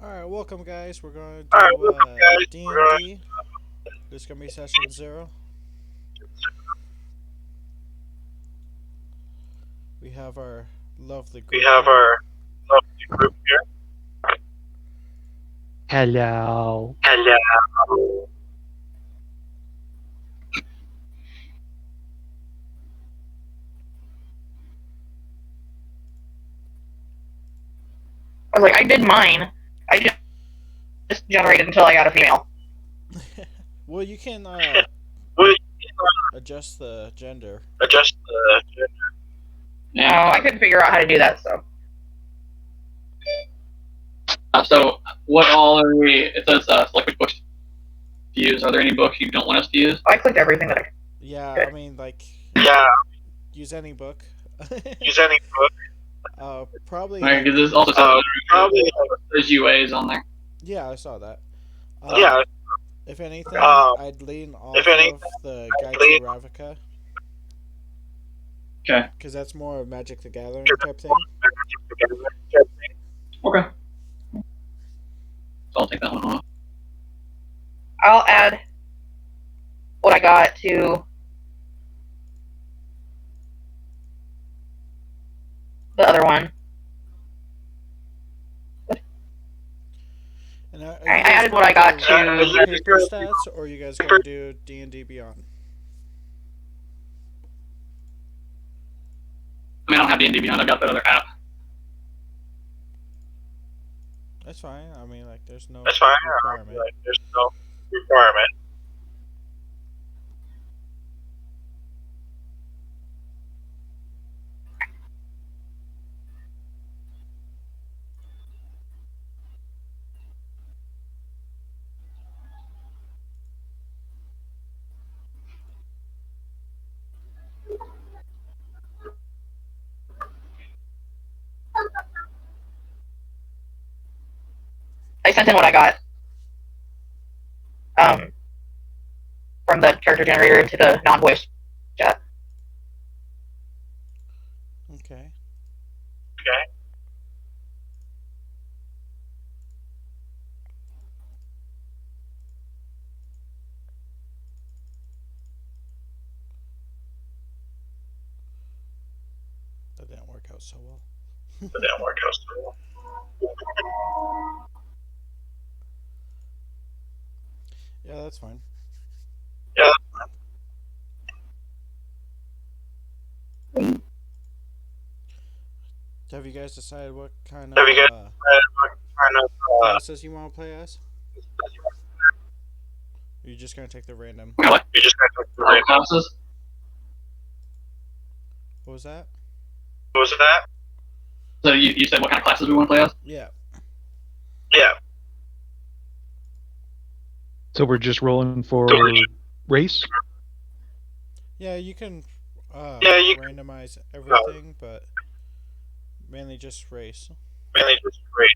Alright, welcome guys. We're going to Alright, do welcome guys. We're going D&D. This is going to be session 0. We have our lovely we group have here. our lovely group here. Hello. Hello. I was like, I did mine. I just generated until I got a female. Well, you can Will you adjust the gender. adjust the gender? No, I couldn't figure out how to do that, so. So, what all are we? It says select which books to use. Are there any books you don't want us to use? I clicked everything that I. Yeah, Okay. I mean, like, Yeah, use any book. use any book. Probably. Right, Like, because this also says Probably. there's UAs on there. yeah, I saw that. Yeah. If anything, Um, I'd lean off if anything, of the I'd Guide to lean- Ravnica. Okay. Because that's more Magic the Gathering type thing. Okay. So I'll take that one off. I'll add what I got to the other one. And are I added what I got to to. paper stats, or are you guys going to do D&D Beyond? I mean, I don't have D&D Beyond. I've got that other app. That's fine. I mean, like, there's no That's fine. requirement. Like, there's no requirement. I sent in what I got um, from the character generator into the non-voice chat. Okay. Okay. That didn't work out so well. That didn't work out so well. Yeah, that's fine. Yeah. Have you guys decided what kind Have you guys of what kind of classes you want to play as? Or are you just going to take the random? What? you just got to All classes? What was that? What was that? So you said what kind of classes we want to play as? Yeah. Yeah. So we're just rolling for race? Yeah, you can you can randomize everything, but mainly just race. mainly just great.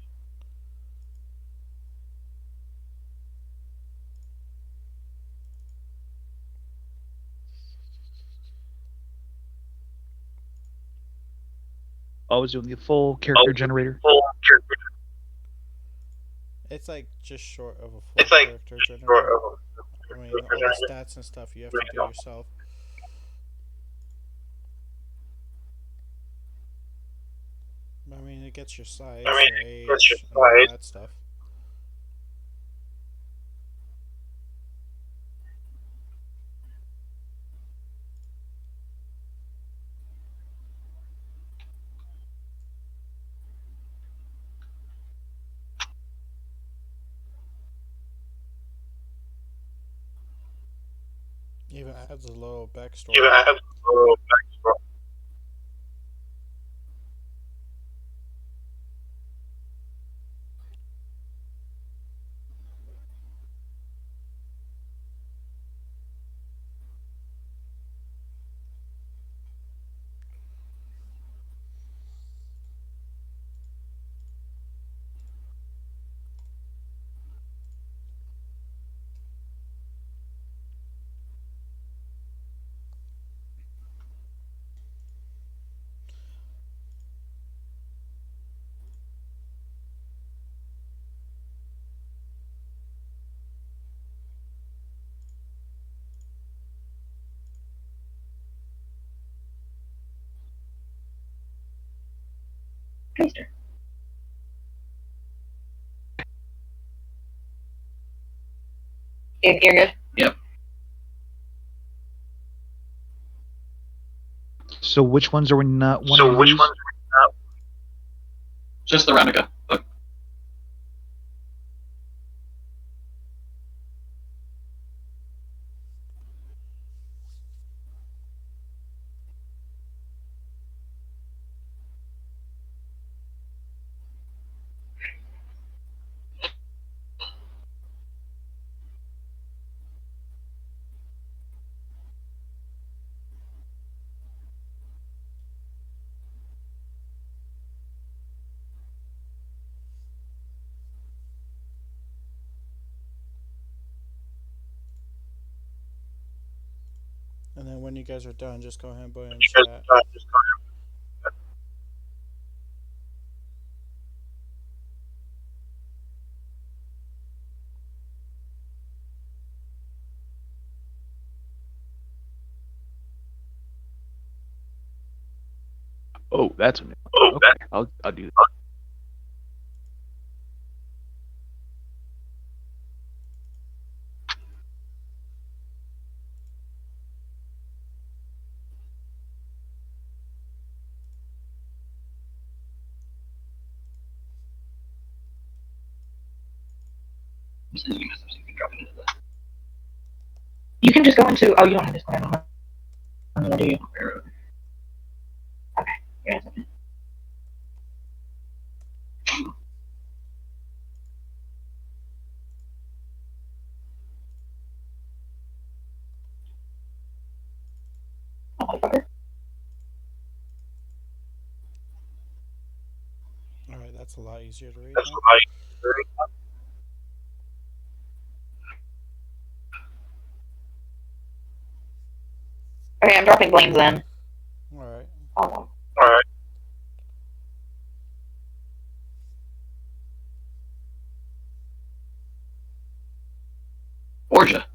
Always doing the full character generator. Full character. It's like just short of a full It's like character short generator. of I mean, all the stats and stuff you have to do yourself. I mean, it gets your size, your age, gets your and all size. that stuff. Even adds a little backstory. Even adds a little backstory. You're good. Yep. So which ones are we not wanting to use? Just the Ravnica book. And then when you guys are done, just go ahead and put it in chat. Oh, that's a new one. Okay, I'll do that. I'm sending you stuff so you can drop it into the. You can just go into. Oh, you don't have this one. Do you? Okay. Yeah. Alright, that's a lot easier to read That's now. what Okay, I'm dropping Blaine's in. Alright. Oh. Alright. Borgia.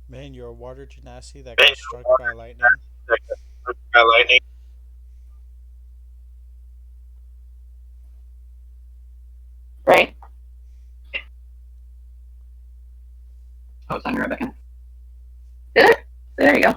Man, you're a water genasi that got struck by lightning. By lightning. Right. Oh, it's on your back end. Did it? There you go.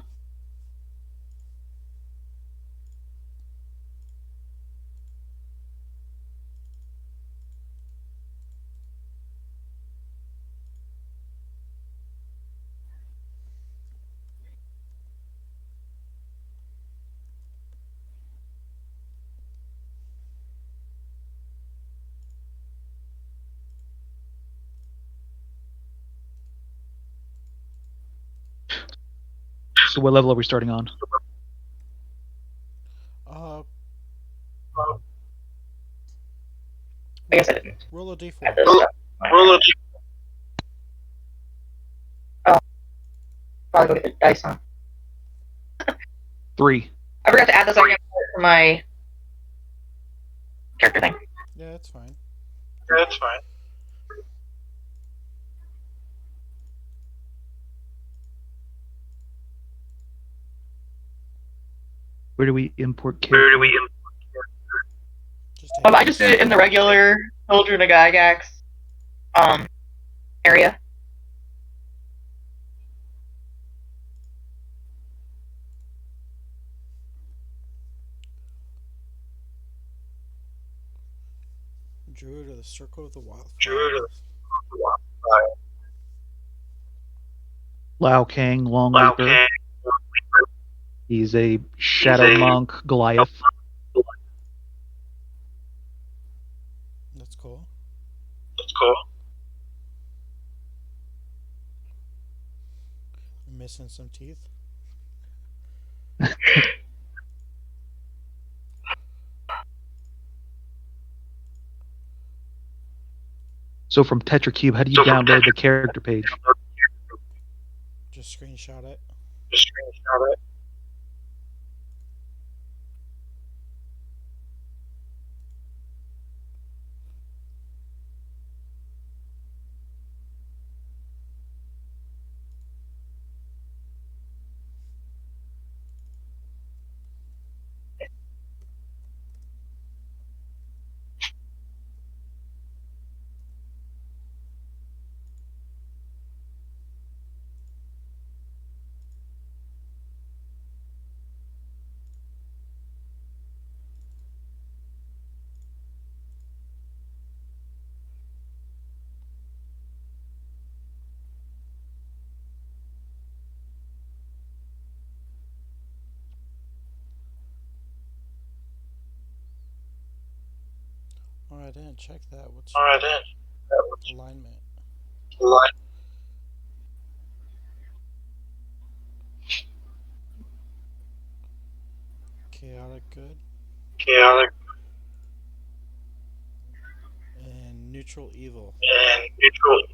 So what level are we starting on? I guess I didn't. Roll a d4. Add this stuff. Roll a Probably go get the dice on. 3. I forgot to add this on for my character thing. Yeah, that's fine. That's fine. Where do we import Where character? do we Just take I just did it in the regular Children of Gygax area. Druid of the Circle of the Wild. Druid of Lao Kang, Long Lao Leaper. Kang. He's a Shadow Monk, Goliath. That's cool. That's cool. I'm missing some teeth. So from TetraCube, how do you download the character page? Just screenshot it. Just screenshot it. Oh, I didn't check that. What's All your right, then. That was alignment? line. Chaotic good Chaotic and neutral evil. and neutral. It's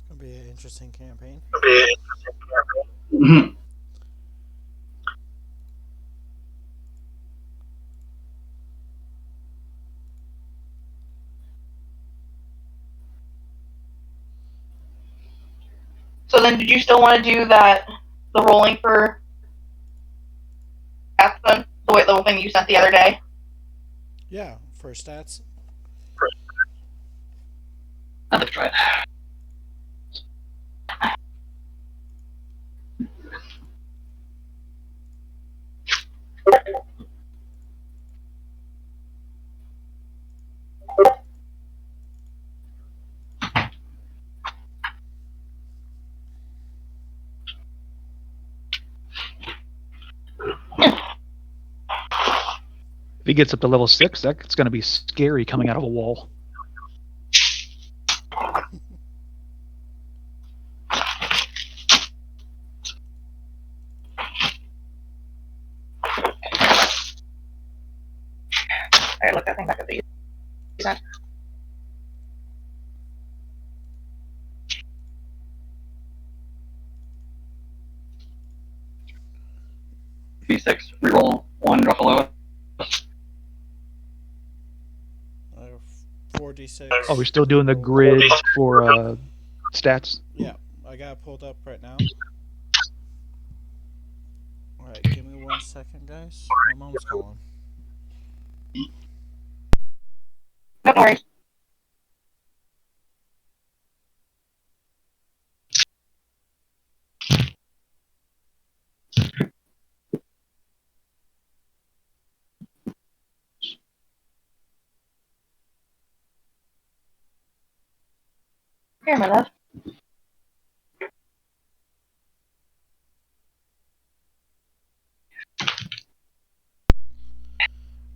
gonna be an interesting campaign. Okay. Mhm. So then, did you still want to do that, the rolling for stats then? The white little thing you sent the other day? Yeah, for stats. I'd like to try it. If he gets up to level 6, that's going to be scary coming out of a wall. Alright, look that thing back at the D6, reroll 1, drop a low. 4d6. Oh, we're still doing the grid for stats. Yeah, I got it pulled up right now. Alright, give me 1 second, guys. My mom's calling. No worries. Here, my love.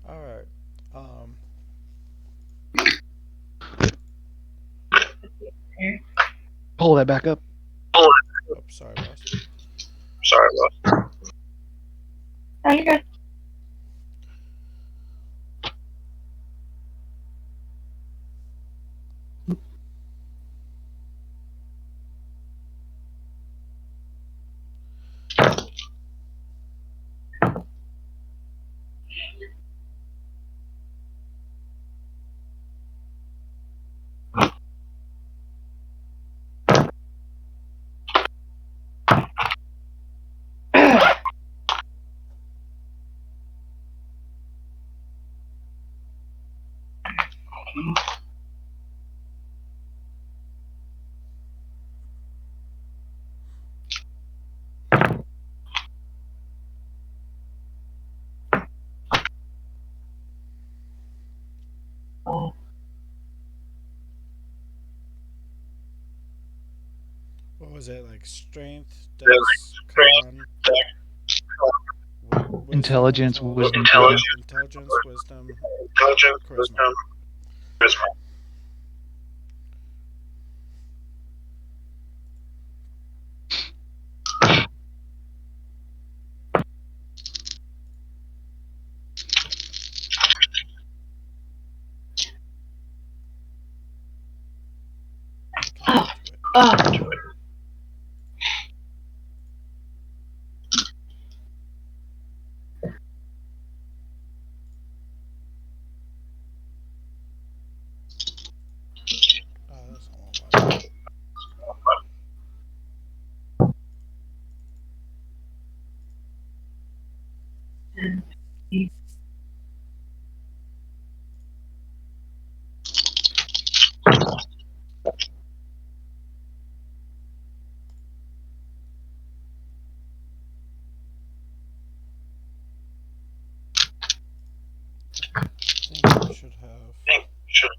Alright. Pull that back up. Oh, sorry, boss. Sorry, boss. Oh, you're good. What was it? Like strength, Yeah, like dex, strength, con, Intelligence, wisdom, intelligence, intelligence, wisdom, intelligence, charisma. wisdom, charisma. Okay, do it. Oh, That's not one button. I think you should have. I think should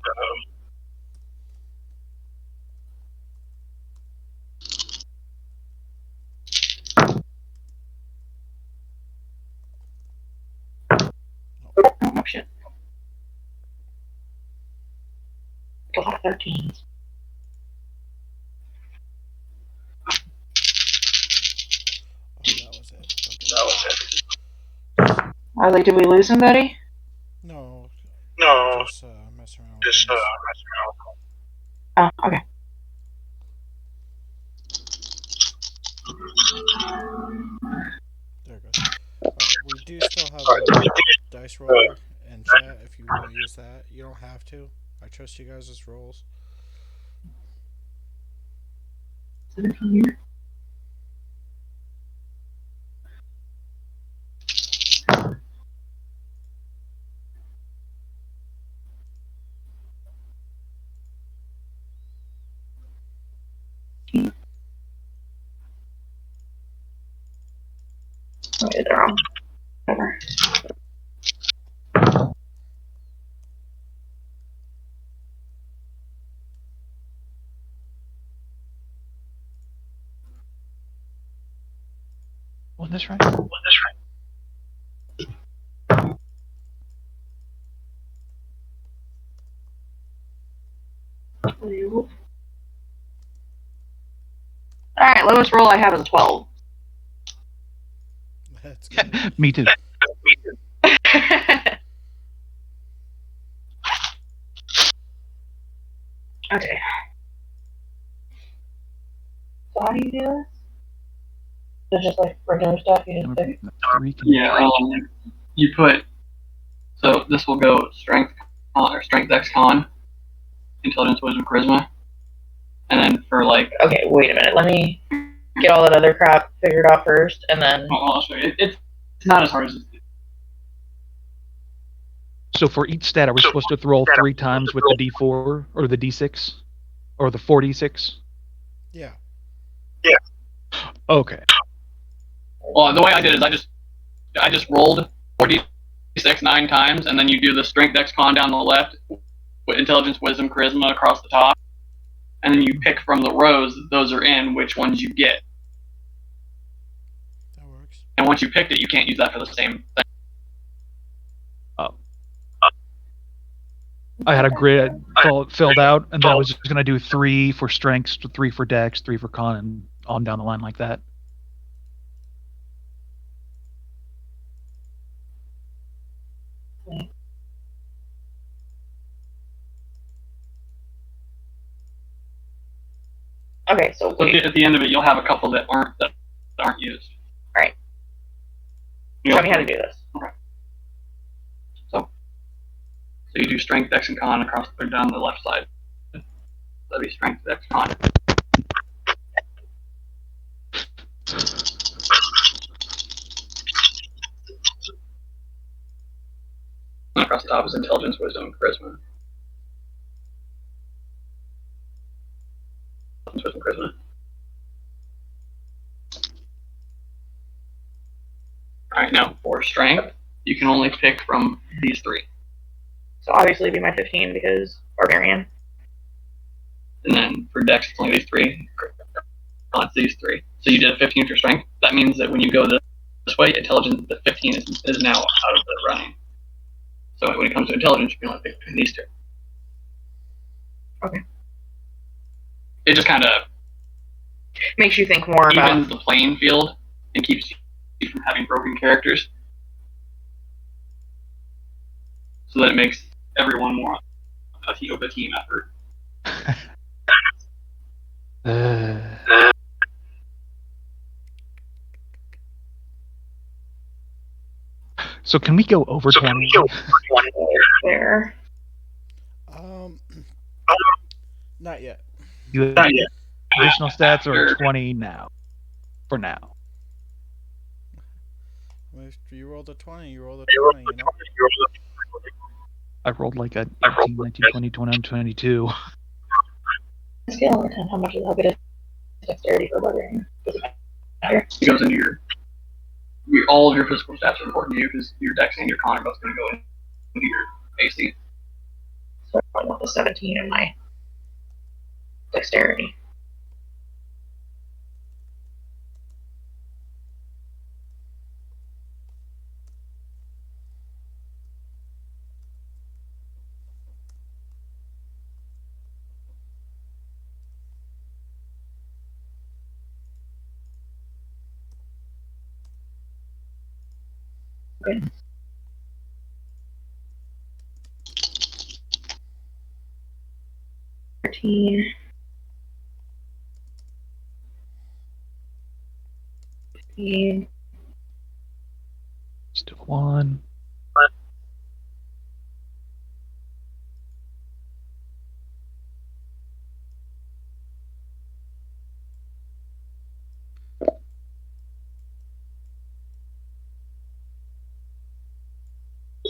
A lot of 13s. Oh, that was it. Okay. That was it. I was like, did we lose somebody? No, No, just mess around with just things. messing around. Oh, okay. There it goes. We do still have a dice roller in chat if you want to use that. You don't have to. I trust you guys' rolls. 17 here. Okay, they're wrong. Whatever. Wasn't this right? Alright, lowest roll I have is a 12. That's good. Me too. Okay. So how do you do this? It's just like regular stuff you just pick? Three can Yeah, you put, so this will go strength con, or strength dex con, intelligence, wisdom, charisma, and then for like, Okay, wait a minute. Let me get all that other crap figured out first, and then. well, I'll show you. It's not as hard as So for each stat, are we supposed to roll 3 times with the D4 or the D6 or the 4D6? Yeah. Okay. well, the way I did is I just rolled 4d6 9 times, and then you do the strength dex con down the left, with intelligence, wisdom, charisma across the top, and then you pick from the rows that those are in which ones you get. That works. And once you picked it, you can't use that for the same thing. Oh. I had a grid filled out, and then I was just going to do 3 for strengths, 3 for dex, 3 for con, and on down the line like that. Okay, so So at the end of it, you'll have a couple that aren't used. Alright. Show me how to do this. Okay. So you do strength, dex, and con across or down the left side. That'd be strength, dex, con. And across the top is intelligence, wisdom, and charisma. Wisdom, charisma. Alright, now for strength, you can only pick from these 3. So obviously it'd be my 15 because barbarian. And then for dex, it's only these 3. It's these 3. So you did a 15 for strength. That means that when you go this way, intelligence, the 15 is now out of the running. So when it comes to intelligence, you can only pick between these 2. Okay. It just kind of Makes you think more about. evens the playing field and keeps you from having broken characters. So that it makes everyone more of a team effort. So can we go over 20? One there. Not yet. You have additional stats or 20 now? For now. If you rolled a 20, you rolled a You 20, you know? I rolled like a 18, 19, 20, 21, 22. Scale over 10. How much is how good is dexterity for barbarian? Does it matter? It goes into your all of your physical stats are important to you because your dex and your con are both going to go into your AC. So I want the 17 in my dexterity. 13. 15. Still 1.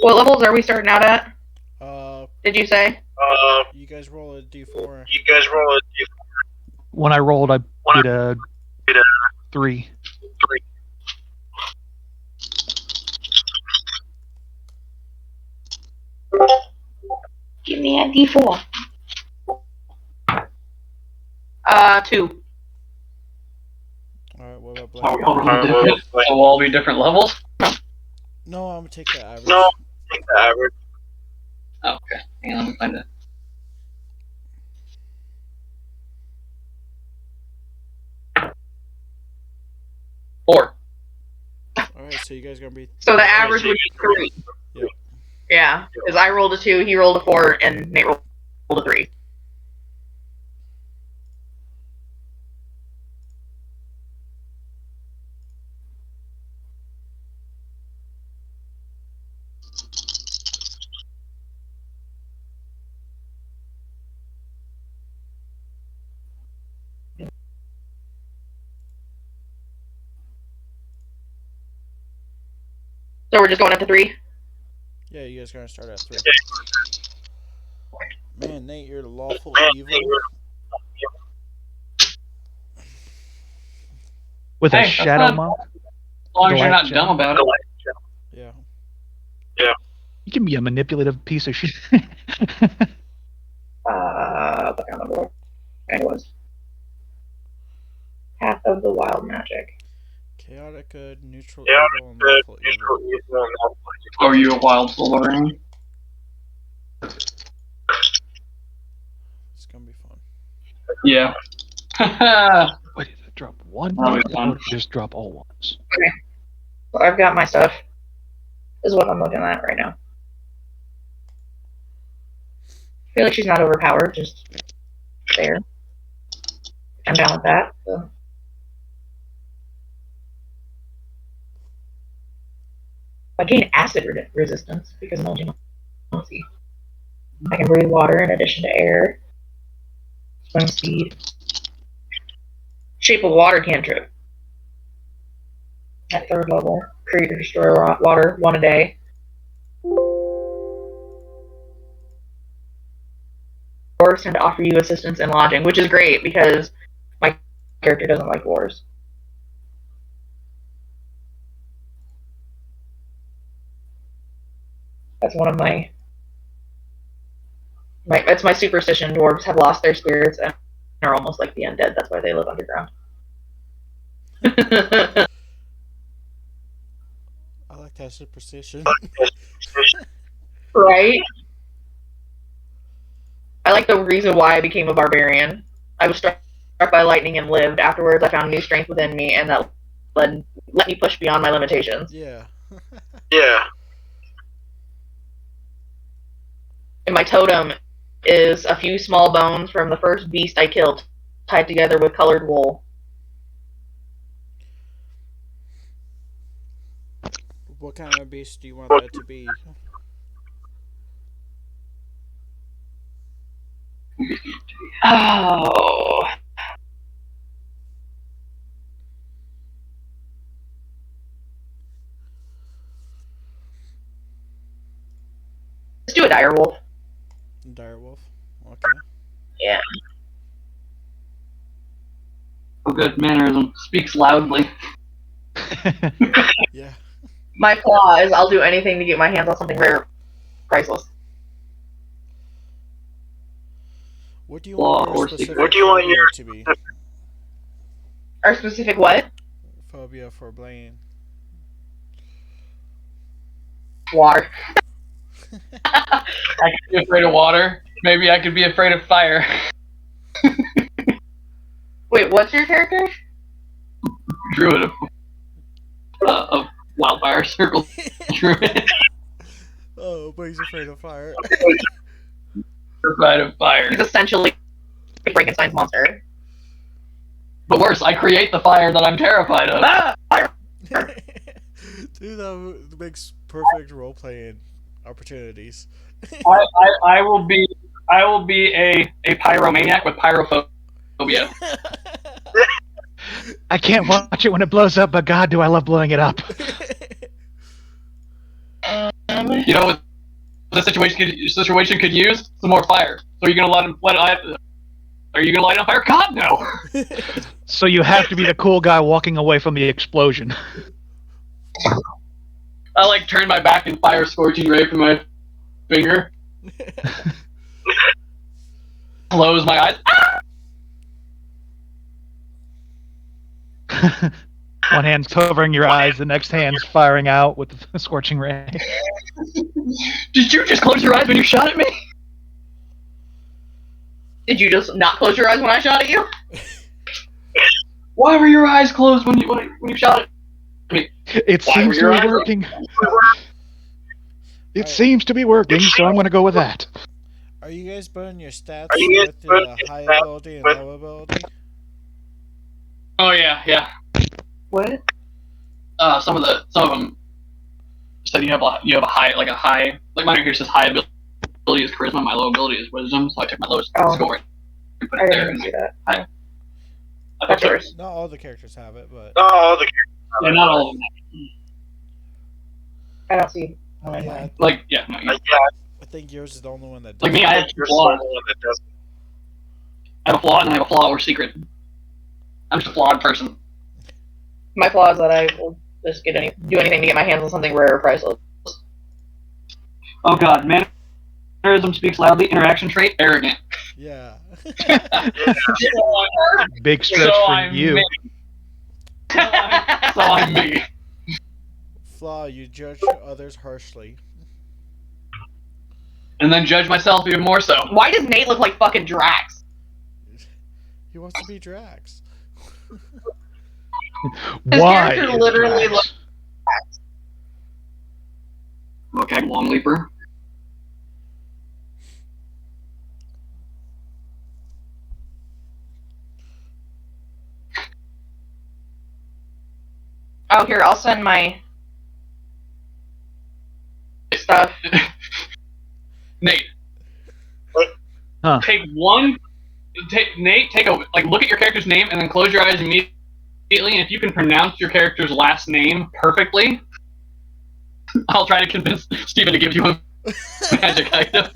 What levels are we starting out at? Did you say? You guys roll a d4. You guys roll a When I rolled, I did a 3. d3. Give me a D4. 2. Alright, what about Are Blaine? we all really different? So we'll all be different levels? No, I'm gonna take the average. No, take the average. Okay. Hang on, let me find it. Four. Alright, so you guys gonna be. So the average would be 3. Yep. Yeah, because I rolled a 2, he rolled a 4, and Nate rolled a 3. So we're just going up to 3? Yeah, you guys gonna start at 3. Man, Nate, you're the lawful evil. With Hey, a that's shadow not- monk, As long as you're not Galactic. dumb about it. Yeah. you can be a manipulative piece of shit. I can't remember what it was. Path of the Wild Magic. Chaotic good, neutral Yeah, evil, and good. lawful Neutral evil. evil and lawful Are you a wild Wolverine? It's gonna be fun. Yeah. Wait, did it drop 1? That'll be fun. Or did it just drop all ones? So I've got my stuff. This is what I'm looking at right now. I feel like she's not overpowered, just there. I'm down with that. So. I gain acid resistance because of multi. I can breathe water in addition to air. Swim speed. Shape of water cantrip. At 3rd level. Create or destroy water 1 a day. Dwarves tend to offer you assistance and lodging, which is great because my character doesn't like dwarves. That's one of that's my superstition. Dwarves have lost their spirits and are almost like the undead. That's why they live underground. I like that superstition. Right? I like the reason why I became a barbarian. I was struck by lightning and lived. Afterwards, I found new strength within me, and that let me push beyond my limitations. Yeah. Yeah. And my totem is a few small bones from the first beast I killed, tied together with colored wool. What kind of beast do you want that to be? Oh. Let's do a direwolf. Direwolf. Okay. Yeah. A good mannerism. Speaks loudly. Yeah. My flaw is I'll do anything to get my hands on something rare, priceless. What do you want Law your or specific secret? What do you want phobia your- to be? Our specific what? Phobia for Blaine. Water. I could be afraid of water. Maybe I could be afraid of fire. Wait, what's your character? Druid of wildfire circle. Druid. Oh, but he's afraid of fire. Terrified of fire. He's essentially Frankenstein's monster. But worse, I create the fire that I'm terrified of. Dude, that makes perfect role-playing opportunities. I will be a pyromaniac with pyrophobia. I can't watch it when it blows up, but God, do I love blowing it up. You know what the situation could use? Some more fire. So are you gonna are you gonna light on fire? God, no! So you have to be the cool guy walking away from the explosion. I like turn my back and fire scorching ray from my finger. Close my eyes. One hand's covering your eyes, the next hand's firing out with the scorching ray. Did you just close your eyes when you shot at me? Did you just not close your eyes when I shot at you? Why were your eyes closed when you shot at me? It Why seems were to your be eyes working. It seems to be working, so I'm going to go with that. Are you guys burning your stats Are you guys with burning the your high stats ability and with- low ability? Oh yeah. What? Some of them said you have a high like mine here says high ability is charisma, my low ability is wisdom, so I took my lowest score and put I it didn't there. even And see that. I That's took- yours. Not all the characters have it, but Oh, the Yeah, not all of them. I don't see. yeah, Like yeah, no, yeah, I think yours is the only one that does. like me, I have you're flaws. someone that doesn't. I have a flaw and I have a flaw or secret. I'm just a flawed person. My flaw is that I will just do anything to get my hands on something rare or priceless. Oh god, mannerism speaks loudly. Interaction trait, arrogant. Yeah. Big stretch for you. So I'm me. Flaw, you judge others harshly. And then judge myself even more so. Why does Nate look like fucking Drax? He wants to be Drax. His Why? character is literally Drax? Okay, long leaper. Oh, here, I'll send my stuff. Nate. Huh. Nate, take a look at your character's name and then close your eyes immediately. And if you can pronounce your character's last name perfectly, I'll try to convince Steven to give you a magic item.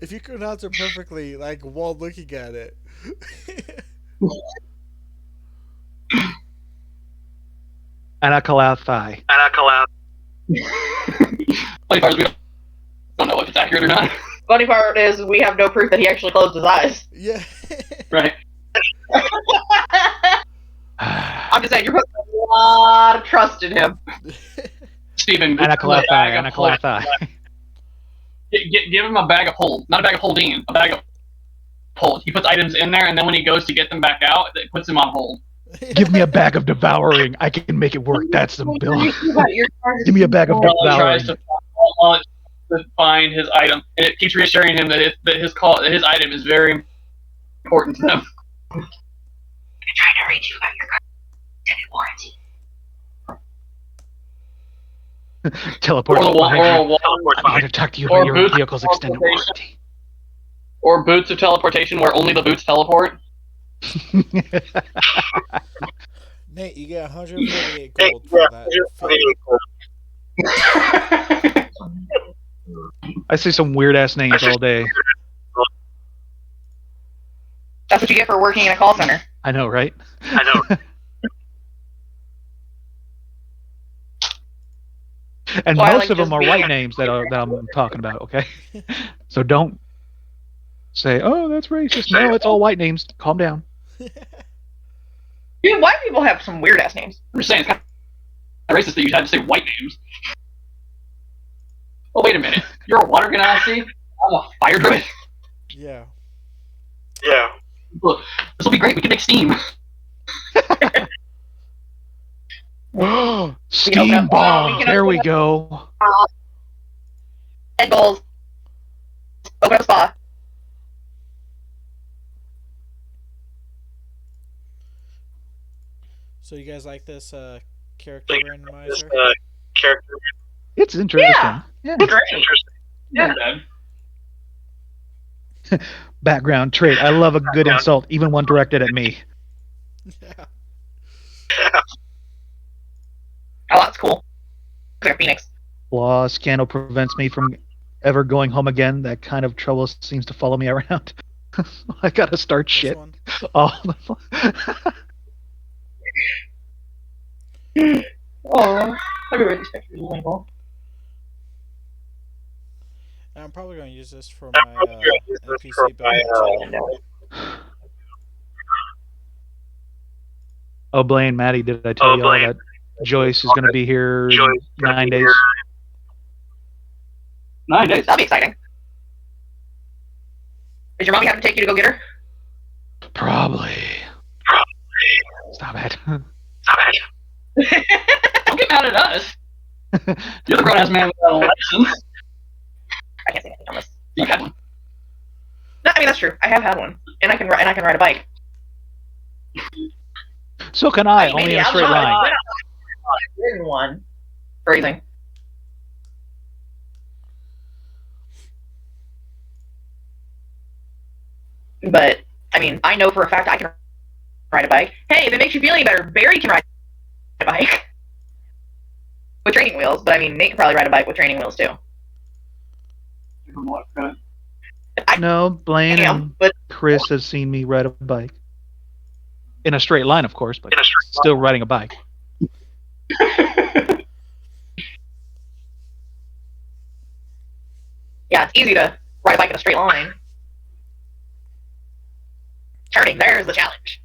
If you can pronounce it perfectly, like while looking at it. Anakalathai. And I collapse. Funny part is we don't know if it's accurate or not. Funny part is we have no proof that he actually closed his eyes. Yeah. Right. I'm just saying, you're putting a lot of trust in him. Steven, Anakalathai. give him a bag of hold. Not a bag of holding, a bag of hold. He puts items in there, and then when he goes to get them back out, it puts him on hold. Give me a bag of devouring. I can make it work. That's the bill. Your Give me a bag of While he devouring. tries to find his item, and it keeps reassuring him that his item is very important to him. I'm trying to reach you about your extended warranty. Teleport Or the behind you. teleport I'm here to talk to you Or about your boots vehicle's extended teleportation. warranty. Or boots of teleportation, where only the boots teleport. Nate, you get 148 Hey, gold for yeah, that. just feat. really cool. I see some weird ass names all day. That's what you get for working in a call center. I know, right? I know. And Well, I most like of them just are being- white names that I'm talking about. Okay, so don't say, "Oh, that's racist." No, it's all white names. Calm down. Dude, white people have some weird ass names. I'm just saying, it's kind of racist that you had to say white names. Oh, wait a minute. You're a water genasi? I'm a fire druid? Yeah. Yeah. Look, this will be great. We can make steam. Steam bomb. can There open we up go. head goals. Open up spa. So you guys like this character randomizer? Character. It's interesting. Yeah. Interesting. Yeah. Bad. Background trait. I love a good insult, even one directed at me. Yeah. Oh, that's cool. Clear Phoenix. Flaw scandal prevents me from ever going home again. That kind of trouble seems to follow me around. I gotta start This shit. one. Oh. Oh, I really respect your lingo. And I'm probably going to use this for my NPC build too. Oh, Blaine, Maddie, did I tell you all that Joyce is going to be here in 9 days? 9 days. That'll be exciting. Is your mommy having to take you to go get her? Probably. Stop it. Don't get mad at us. You're the grown ass man without a license. I can't say anything on this. You had one. No, I mean that's true. I have had one, and I can ride a bike. So can I, mean, only maybe in a I'm straight not- line. I've ridden one. Phrasing. But I mean, I know for a fact I can ride a bike. Hey, if it makes you feel any better, Barry can ride a bike with training wheels. But I mean, Nate can probably ride a bike with training wheels too. No, Blaine am, and but Chris has seen me ride a bike. In a straight line, of course, but still riding a bike. yeah, it's easy to ride a bike in a straight line. Turning, there's the challenge.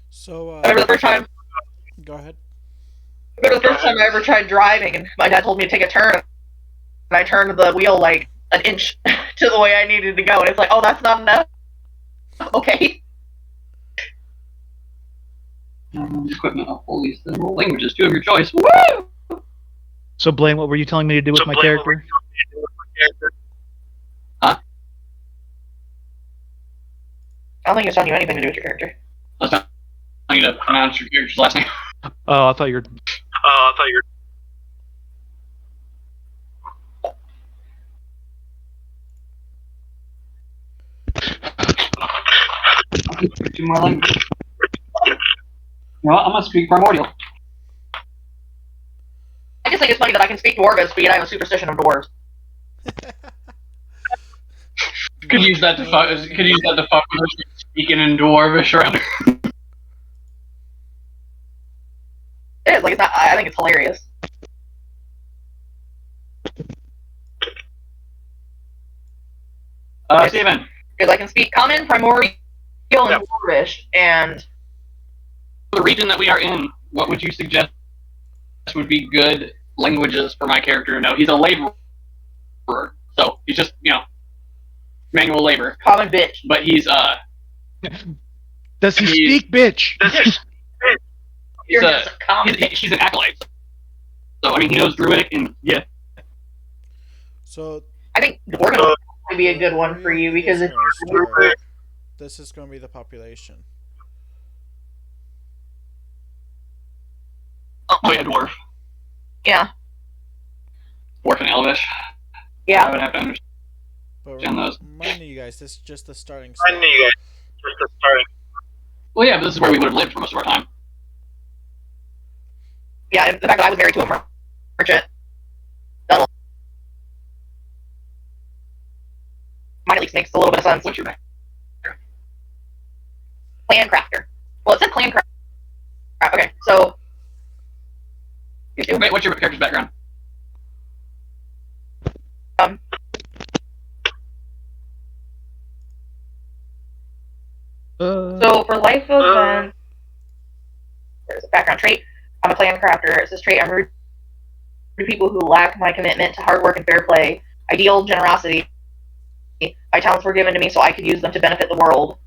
So, I remember the first time. go ahead. I remember the first time I ever tried driving, and my dad told me to take a turn, and I turned the wheel like an inch to the way I needed to go, and it's like, oh, that's not enough. Okay. Equipment of all these languages, two of your choice. Woo! So, Blaine, what were you telling me to do with my character? I don't think it's telling you anything to do with your character. I was telling you to pronounce your character's last name. Oh, I thought you were... Two more languages. You know what? I'm gonna speak primordial. I just think it's funny that I can speak Dwarvish, but yet I have a superstition of dwarves. Could use that to fuck. Could use that to fuck with her speaking in dwarvish around her. It is, like, it's not, I think it's hilarious. Steven. Because I can speak Common, Primordial, and Dwarvish, and The region that we are in, what would you suggest would be good languages for my character to know? He's a laborer, so he's just, manual labor. Common Bitch. But he's Does he speak, bitch? You're just a common bitch. She's an acolyte. So I mean, he knows druidic and yeah. So, I think Dwarven would be a good one for you, because it's this is going to be the population. Oh yeah, dwarf. yeah. Dwarf and elvish. I Yeah. would have to understand. But Down those. reminding you guys, this is just the starting I step. knew you guys. Just the starting. Well, yeah, but this is where we would have lived for most of our time. Yeah, and the fact that I was married to a merchant. That'll might at least makes a little bit of sense. What's your name? Plan crafter. Well, it said plan crafter. Okay, so Wait, what's your character's background? So for life event, there's a background trait. I'm a plan crafter. It says trait. I'm rude to people who lack my commitment to hard work and fair play. Ideal generosity. My talents were given to me so I could use them to benefit the world.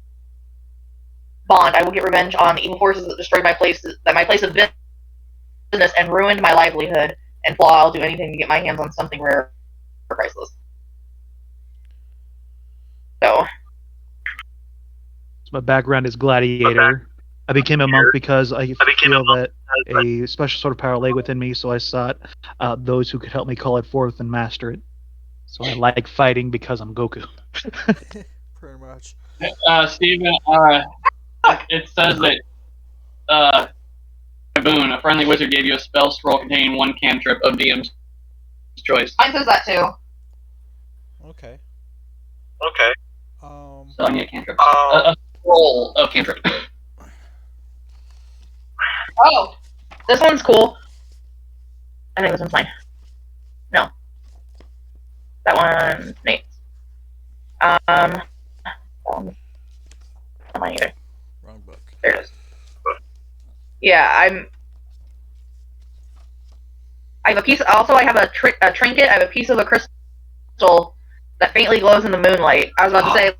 bond. I will get revenge on the evil forces that destroyed my place of business and ruined my livelihood. And flaw, I'll do anything to get my hands on something rare or priceless. So, My background is gladiator. I became a monk because I feel that a special sort of power lay within me, so I sought out those who could help me call it forth and master it. So I like fighting because I'm Goku. Pretty much. Steven, it says that Boon, a friendly wizard, gave you a spell scroll containing one cantrip of DM's choice. mine says that too. Okay. Okay. So I need a cantrip. A scroll of cantrip. Oh, this one's cool. I think this one's fine. No. That one, Nate. Not mine either. Wrong book. There it is. Yeah, I have a piece. Also, I have a trinket. I have a piece of a crystal that faintly glows in the moonlight. I was about to say,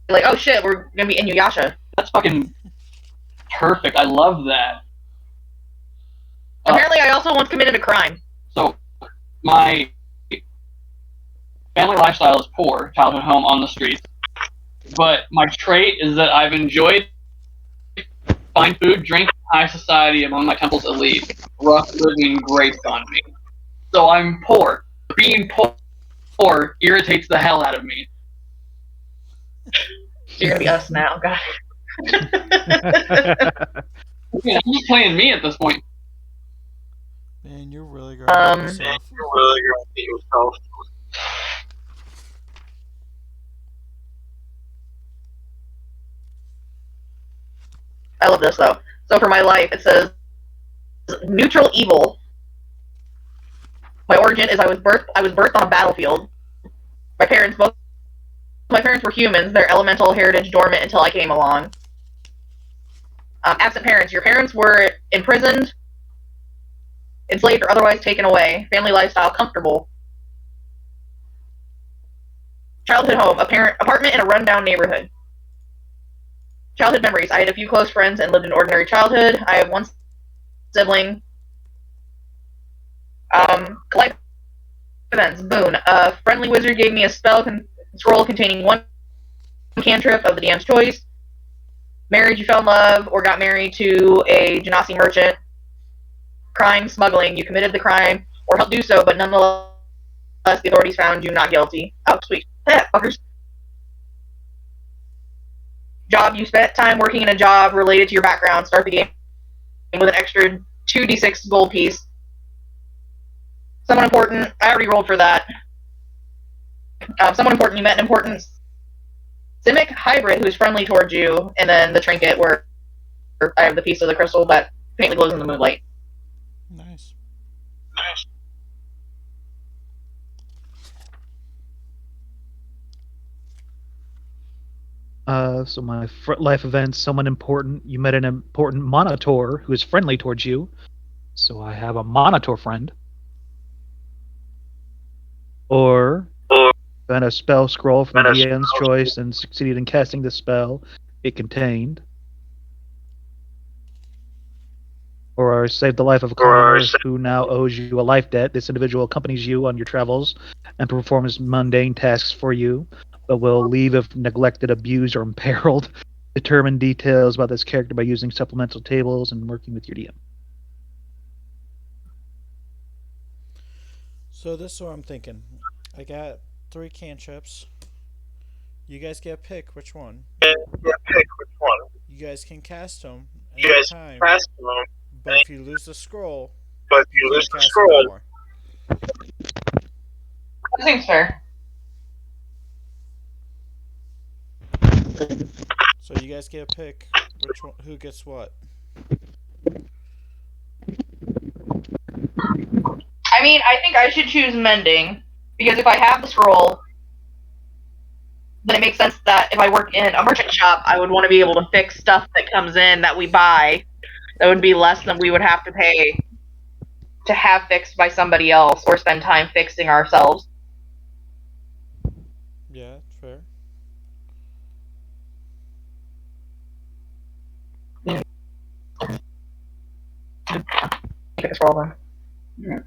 like, oh shit, we're gonna be Inuyasha. That's fucking perfect. I love that. Apparently, I also once committed a crime. So, my family lifestyle is poor, childhood home on the streets. But my trait is that I've enjoyed fine food, drink, high society among my temple's elite. Rough living grates on me. So I'm poor. Being poor irritates the hell out of me. You're gonna be us now, God. Yeah, I'm just playing me at this point. Man, you're really gonna hurt yourself. You're really gonna beat yourself. I love this though. So for my life, it says neutral evil. My origin is I was birthed on a battlefield. Both my parents were humans. Their elemental heritage dormant until I came along. Absent parents. Your parents were imprisoned, enslaved, or otherwise taken away. Family lifestyle comfortable. Childhood home, apartment in a rundown neighborhood. Childhood memories. I had a few close friends and lived an ordinary childhood. I have one sibling. Life events. Boon. A friendly wizard gave me a spell scroll containing one cantrip of the DM's choice. Marriage, you fell in love or got married to a Genasi merchant. Crime, smuggling. You committed the crime or helped do so, but nonetheless, the authorities found you not guilty. Oh, sweet. Fuckers. Job, you spent time working in a job related to your background. Start the game with an extra 2d6 gold piece. Someone important. I already rolled for that. Someone important. You met an important Simic hybrid who's friendly towards you, and then the trinket where I have the piece of the crystal that faintly glows in the moonlight. Nice. So my life events, someone important. You met an important Monitor who is friendly towards you. So I have a Monitor friend. Or found a spell scroll from the DM's choice and succeeded in casting the spell it contained. Or saved the life of a commoner who now owes you a life debt. This individual accompanies you on your travels and performs mundane tasks for you, but will leave if neglected, abused, or imperiled. Determine details about this character by using supplemental tables and working with your DM. So this is what I'm thinking. I got 3 cantrips. You guys get a pick which one. You guys can cast them anytime. But if you lose the scroll, you can't cast it anymore. That seems fair. So you guys get a pick which one, who gets what. I mean, I think I should choose mending, because if I have the scroll, then it makes sense that if I work in a merchant shop, I would want to be able to fix stuff that comes in that we buy. That would be less than we would have to pay to have fixed by somebody else or spend time fixing ourselves. Yeah, fair. take this roll then.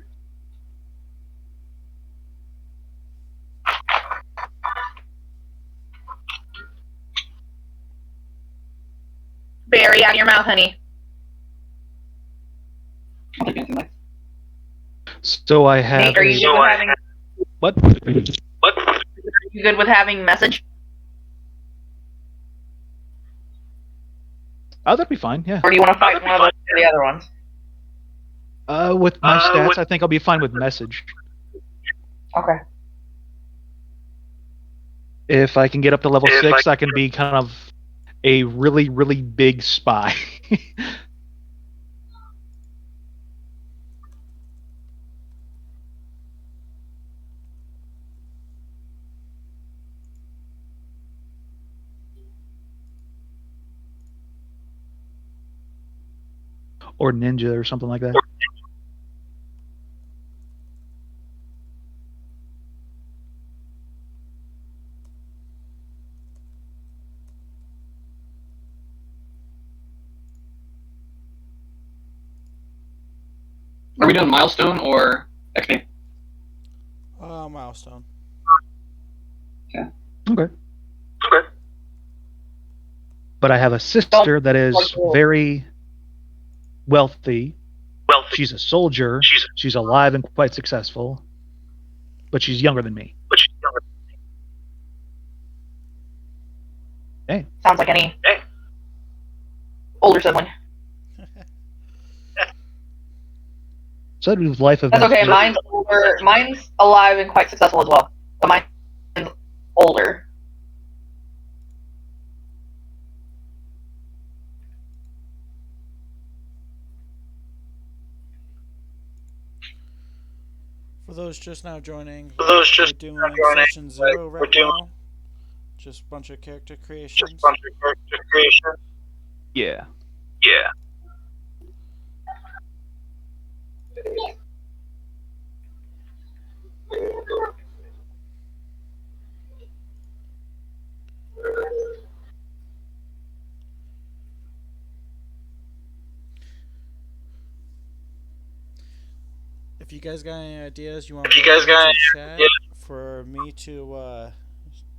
Berry out of your mouth, honey. I'll take anything nice. So I have. Nate, are you good with having? What? What? Are you good with having message? Oh, that'd be fine. Yeah. Or do you want to fight one of the other ones? With my stats, I think I'll be fine with message. Okay. If I can get up to level 6, I can be kind of a really, really big spy. Or ninja or something like that. Are we doing milestone or XP? Milestone. Okay. But I have a sister that is very wealthy. She's a soldier. She's alive and quite successful. But she's younger than me. Hey. Sounds like any older sibling. So that'd be life of. That's okay. Mine's older. Mine's alive and quite successful as well. But mine's older. For those just now joining, For those just we're doing now joining, session 0 we're right doing- now. Just a bunch of character creations. Just bunch of character creation. Yeah. Yeah. If you guys got any ideas, you want If you guys got any chat ideas- for me to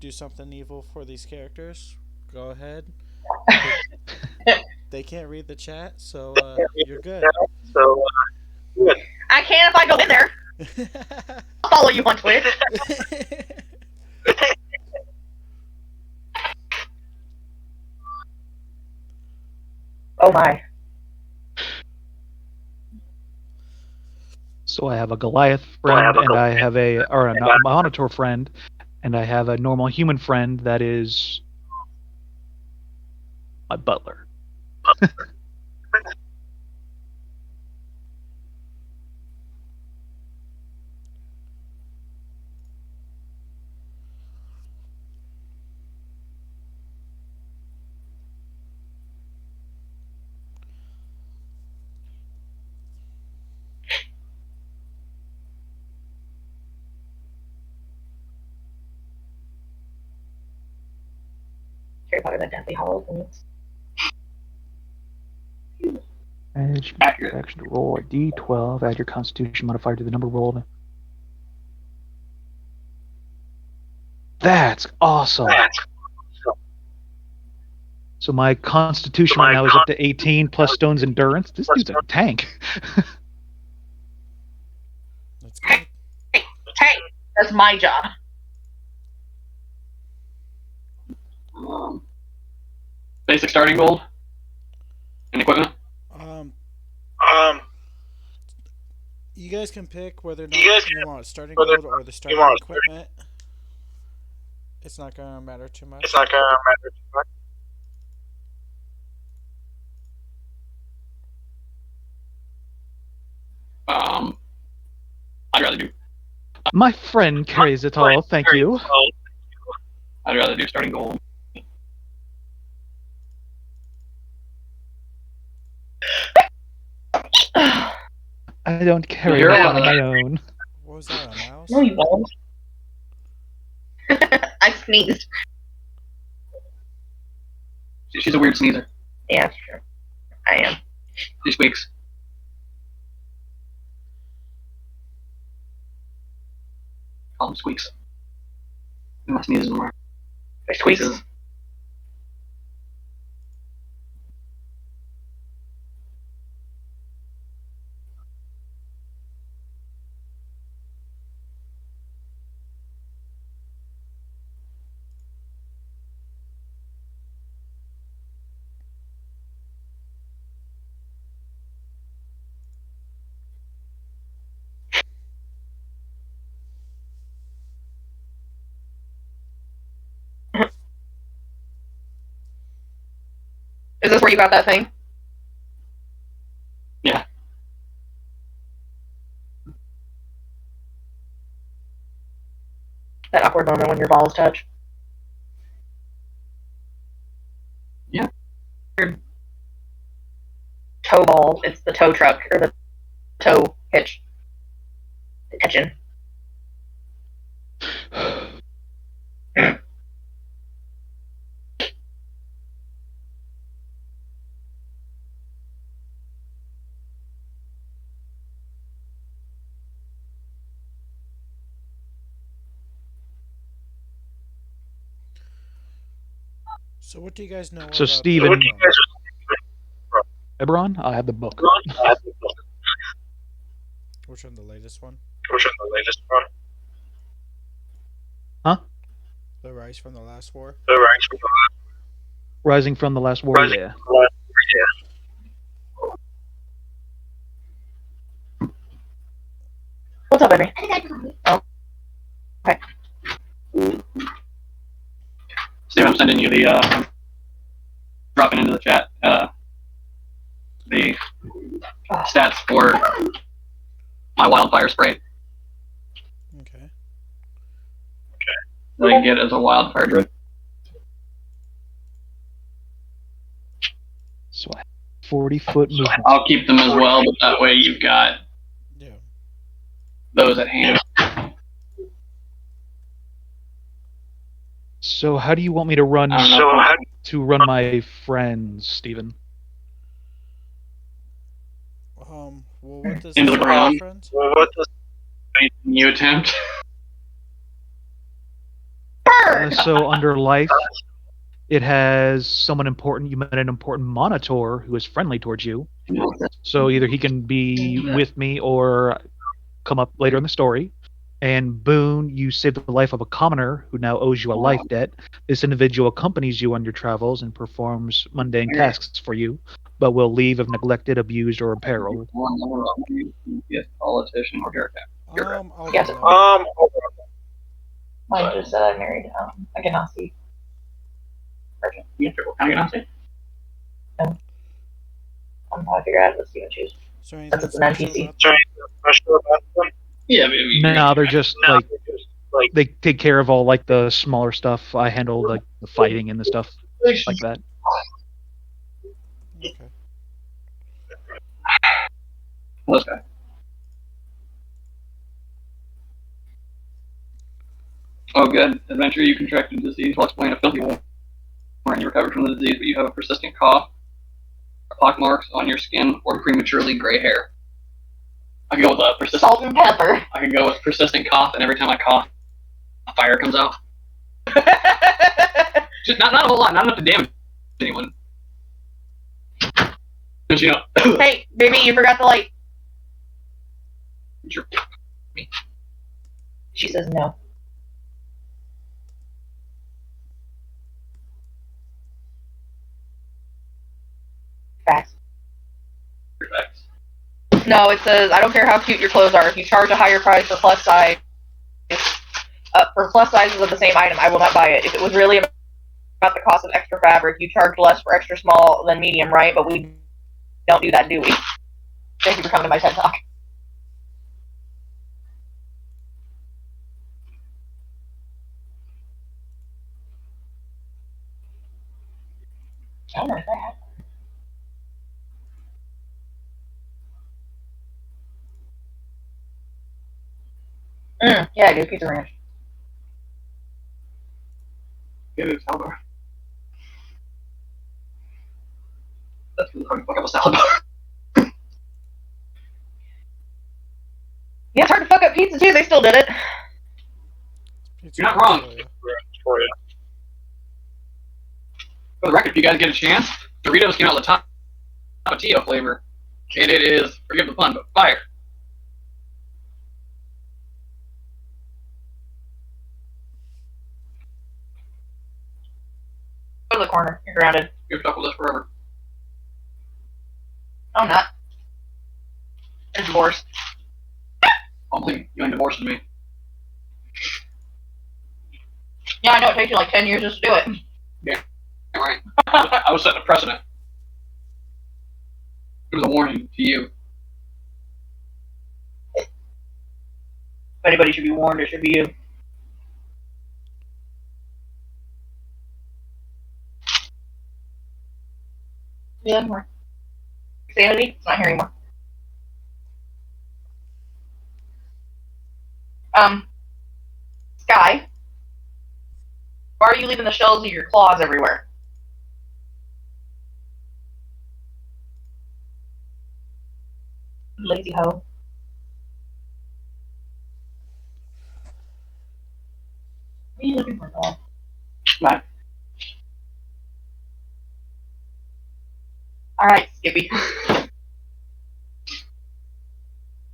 do something evil for these characters, go ahead. They can't read the chat, so you're good. So, good. I can if I go in there. I'll follow you on Twitter. Oh my. So I have a Goliath friend, and I have a Monitor friend, and I have a normal human friend that is my butler. Harry Potter, that Deathly Hollow things. Edge Accurate. action to roll a d12. Add your Constitution modifier to the number rolled. That's awesome. So my Constitution right now is up to 18 plus Stone's Endurance. This dude's a tank. That's good. Hey, that's my job. Basic starting gold and equipment. You guys can pick whether or not You guys you can- want starting whether gold or the starting want equipment. It's not gonna matter too much. It's not gonna matter too much. I'd rather do. My friend carries it all. Thank you. I'd rather do starting gold. I don't carry You're it on on my own. What was that, a mouse? No, you won't. I sneezed. She's a weird sneezer. Yeah, sure. I am. She squeaks. call them squeaks. My sneezes more. Squeaks. Is this where you got that thing? Yeah. That awkward moment when your balls touch. Yeah. Your toe ball. It's the tow truck or the tow hitch. Hitchin'. So what do you guys know So, about Steven- the Eberron, I have the book. Which one, the latest one? Which one, the latest one? The Rise from the Last War? The Rise from the Rising from the Last War, Rising yeah. from the Last War, What's up, baby? Oh. Okay. Steve, I'm sending you the dropping into the chat the stats for my wildfire spray Okay. that I can get as a wildfire druid. So, 40-foot movement. I'll keep them as well, but that way you've got Yeah. those at hand. So, how do you want me to run I don't know. So how my friends, Steven? Well, what does Into the this ground. friends? well, what does Anything you attempt? So, under life, it has someone important. You met an important monitor who is friendly towards you. So, either he can be with me or come up later in the story. And Boone, you saved the life of a commoner who now owes you a life debt. This individual accompanies you on your travels and performs mundane tasks for you, but will leave if neglected, abused, or imperiled. Yes, politician or bureaucrat. I'll Yes. do that. Mine just said I married a Ganassi. Yeah, what kind of Nazi? I'm how I figure out what Steven choose. Is there That's anything an special NPC. about is there anything special about them? Yeah, maybe. No, they're just No, like they're just like they take care of all like the smaller stuff. I handle like the fighting and the stuff like that. Okay. This guy. Oh, good. Adventure, you contracted disease while exploring a filthy wound. And you recovered from the disease, but you have a persistent cough, pock marks on your skin, or prematurely gray hair. I could go with persistent. Salt and pepper. I could go with persistent cough, and every time I cough, a fire comes out. Just not a whole lot, not enough to damage anyone. But you know, Hey, baby, you forgot the light. Sure. She says no. Facts. No, it says, I don't care how cute your clothes are. If you charge a higher price for plus size, for plus sizes of the same item, I will not buy it. If it was really about the cost of extra fabric, you charge less for extra small than medium, right? But we don't do that, do we? Thank you for coming to my TED Talk. I don't know if I have. Yeah, I do. Pizza Ranch. Give it a salad bar. That's the fuck up a salad bar. Yeah, it's hard to fuck up pizza too. They still did it. Pizza You're not Hut's wrong. for ya. For you. For the record, if you guys get a chance, Doritos came out with a Tapatio flavor. And it is, forgive the pun, but fire. Go to the corner. You're grounded. You're stuck with this forever. Oh, I'm not. You're divorced. I'll believe you ain't divorcing me. Yeah, I know it takes you like 10 years just to do it. Yeah, right. I was setting a precedent. It was a warning to you. If anybody should be warned, it should be you. Yeah, more. Sanity? It's not here anymore. Sky? Why are you leaving the shells of your claws everywhere? Lazy hoe. What are you looking for, dog? Right. Alright, Skippy.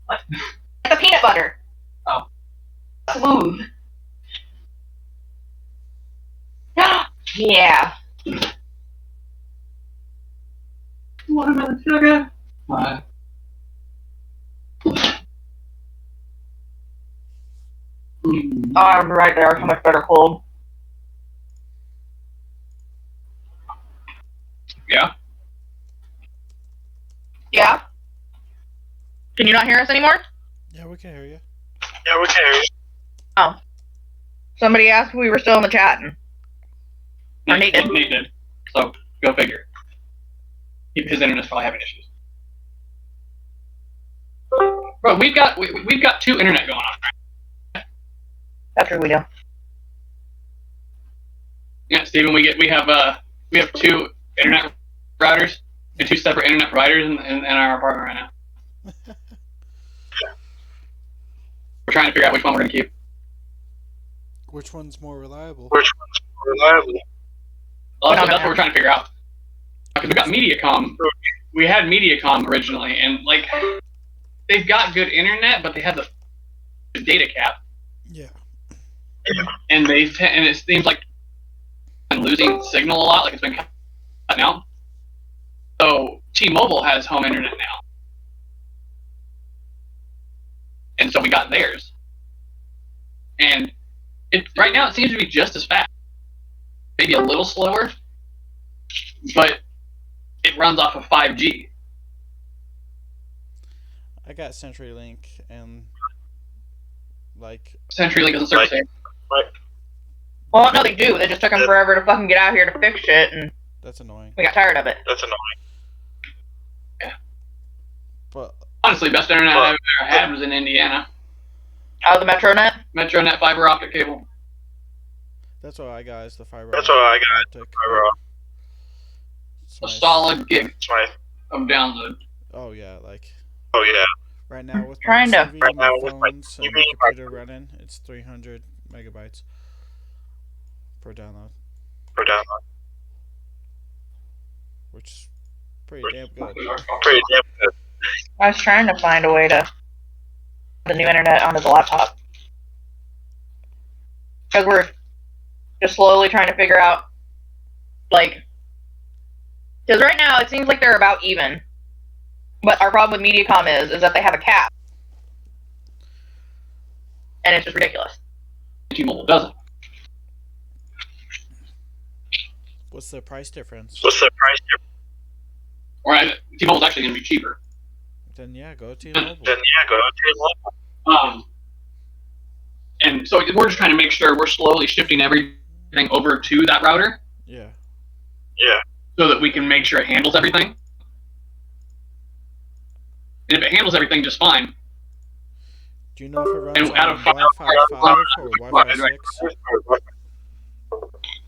What? It's a peanut butter. Oh. Smooth. Yeah. Watermelon sugar. What? Oh, I'm right there. So much better cold. Yeah. Yeah? Can you not hear us anymore? Yeah, we can hear you. Yeah, we can hear you. Oh. Somebody asked if we were still in the chat. Or Nate did. Nate did. So, go figure. His internet's probably having issues. Bro, we've got two internet going on, right? That's true, we do. Yeah, Steven, we have two internet routers and two separate internet providers in our apartment right now. We're trying to figure out which one we're gonna keep. Which one's more reliable? Which one's more reliable? Well, that's what we're trying to figure out. Because we got Mediacom. We had Mediacom originally, and like they've got good internet, but they have the data cap, Yeah. and it seems like been losing signal a lot. Like it's been cutting out. So T-Mobile has home internet now, and so we got theirs. And right now it seems to be just as fast, maybe a little slower, but it runs off of 5G. I got CenturyLink and like CenturyLink doesn't serve the same. Well, no, they do. They just took them forever to fucking get out here to fix shit, and that's annoying. we got tired of it. That's annoying. But Honestly, best internet I've ever had was in Indiana. Oh, the MetroNet? MetroNet fiber optic cable. that's what I got is the fiber. That's what I got. optic. It's A nice. solid gig It's my. of download. Oh yeah, like Oh yeah. right now with Trying my to- TV, Right my now with my phones, and TV, my my- computer running, it's 300 megabytes per download, For download. which is pretty damn good. Pretty damn good. I was trying to find a way to the new internet onto the laptop. Because we're just slowly trying to figure out, like, because right now it seems like they're about even. But our problem with Mediacom is that they have a cap. And it's just ridiculous. T-Mobile doesn't. What's the price difference? What's the price difference? Right, T-Mobile's actually going to be cheaper. Then yeah, go to T-Mobile. Then yeah, go to T-Mobile. And so we're just trying to make sure we're slowly shifting everything over to that router Yeah. Yeah. so that we can make sure it handles everything. And if it handles everything just fine, Do you know if it runs And on out of Wi-Fi 5 or Wi-Fi Right. 6?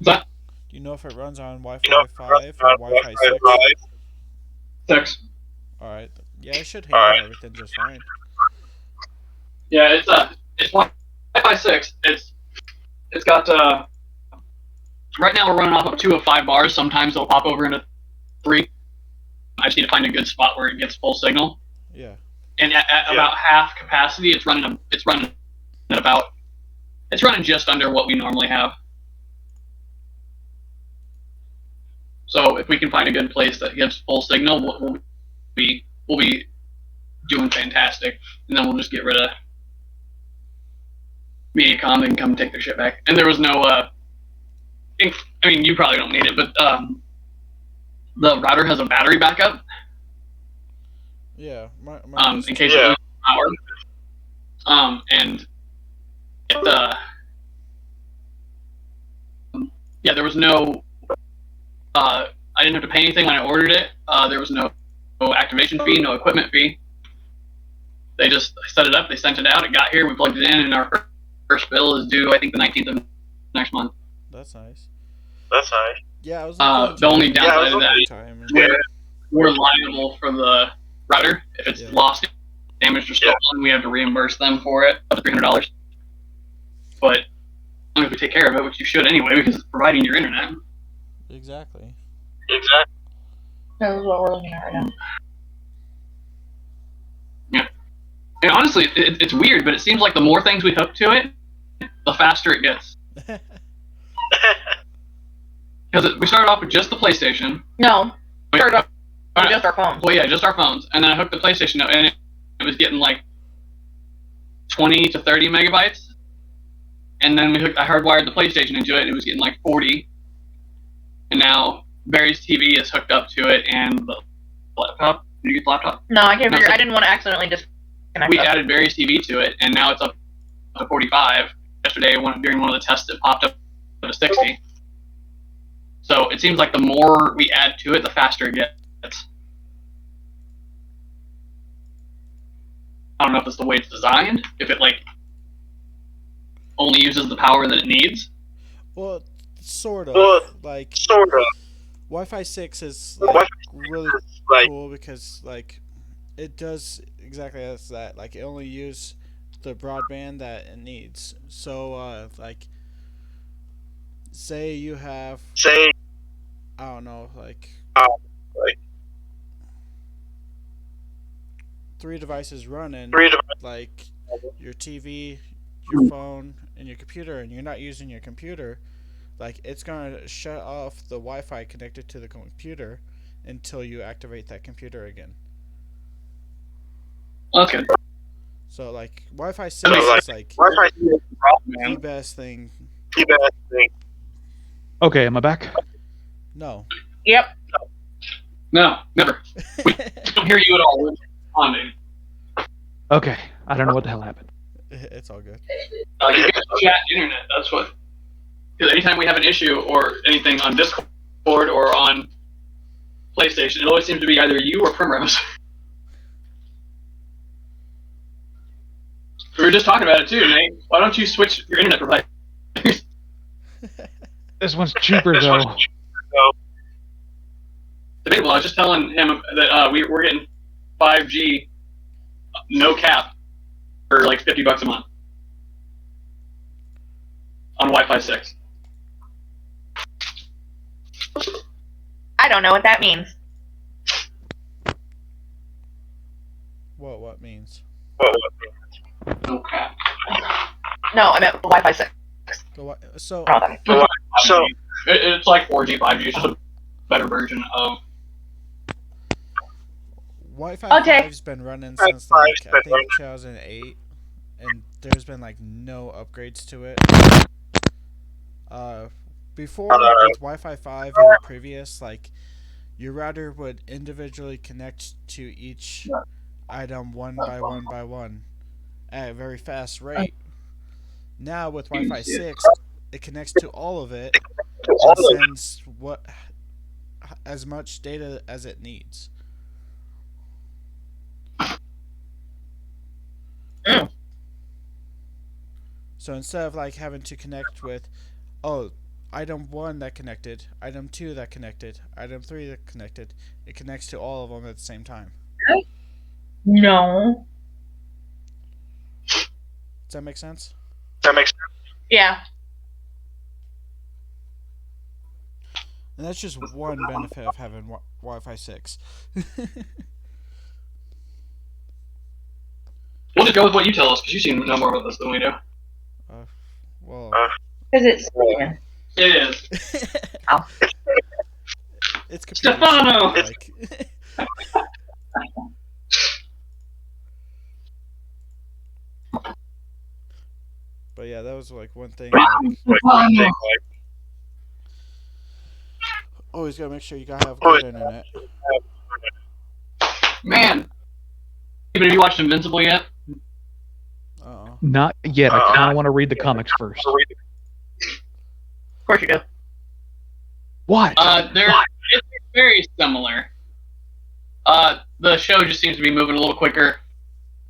but Do you know if it runs on You Wi-Fi know, 5 or Wi-Fi 6? 6. Alright. Yeah, it should handle Alright. everything just fine. Yeah, it's Wi-Fi 6. It's It's got right now we're running off of 2 of 5 bars. Sometimes they'll pop over into 3. I just need to find a good spot where it gets full signal. Yeah. And at about half capacity, it's running just under what we normally have. So if we can find a good place that gives full signal, we'll be doing fantastic. And then we'll just get rid of Mediacom and come take their shit back. And there was no I mean, you probably don't need it, but the router has a battery backup. Yeah. In case it loses power. And it, there was no. I didn't have to pay anything when I ordered it. There was no activation fee, no equipment fee. They just set it up, they sent it out, it got here, we plugged it in, and our first bill is due, I think, the 19th of next month. That's nice. That's nice. Yeah, I was. The only downside of that is we're liable for the router. If it's lost, damaged, or stolen, we have to reimburse them for it, up to $300. But as long as we take care of it, which you should anyway, because it's providing your internet. Exactly. That is what we're looking at right now. Yeah. And honestly, it's weird, but it seems like the more things we hook to it, the faster it gets. Because we started off with just the PlayStation. No. We started off with just our phones. Well, yeah, just our phones. And then I hooked the PlayStation up, and it was getting like 20 to 30 megabytes. And then I hardwired the PlayStation into it, and it was getting like 40. And now Barry's TV is hooked up to it, and the laptop. Did you get the laptop? No, I can't figure. I didn't want to accidentally disconnect. We added Barry's TV to it, and now it's up to 45. Yesterday, during one of the tests, it popped up to 60. So it seems like the more we add to it, the faster it gets. I don't know if that's the way it's designed. If it only uses the power that it needs. Well, sort of. Wi-Fi 6 is really cool because it does exactly as that. It only uses the broadband that it needs. So say you have I don't know, 3 devices running, your TV, your phone, and your computer, and you're not using your computer, it's gonna shut off the Wi-Fi connected to the computer until you activate that computer again. Okay. So Wi-Fi 6 is the best thing. Okay, am I back? No. Yep. No, never. We don't hear you at all. We're responding. Okay, I don't know what the hell happened. It's all good. You get chat internet. That's what. Because anytime we have an issue or anything on Discord or on PlayStation, it always seems to be either you or Primrose. We were just talking about it too, Nate. Why don't you switch your internet provider? This one's cheaper though. Debatable. I was just telling him that we're getting 5G, no cap, for $50 a month on Wi-Fi 6. I don't know what that means. What means? No cap. No, I meant Wi-Fi 6. So it's like 4G, 5G. It's just a better version of. Wi-Fi 5's been running since I think 2008, and there's been no upgrades to it. Before with Wi-Fi 5 and the previous, your router would individually connect to each item one by one at a very fast rate. Now with Wi-Fi 6, it connects to all of it and sends as much data as it needs. So instead of having to connect with, item 1 that connected, item 2 that connected, item 3 that connected, it connects to all of them at the same time. No. Does that make sense? Yeah. And that's just one benefit of having Wi-Fi 6. We'll just go with what you tell us, because you seem to know more about this than we do. Well, Because it's Steven. It is. it's computer. Stefano! Like. But yeah, that was like one thing. Always gotta make sure you gotta have good internet. Man. Have you watched Invincible yet? Not yet. I kind of want to read the comics first. Of course you do. What? It's very similar. The show just seems to be moving a little quicker.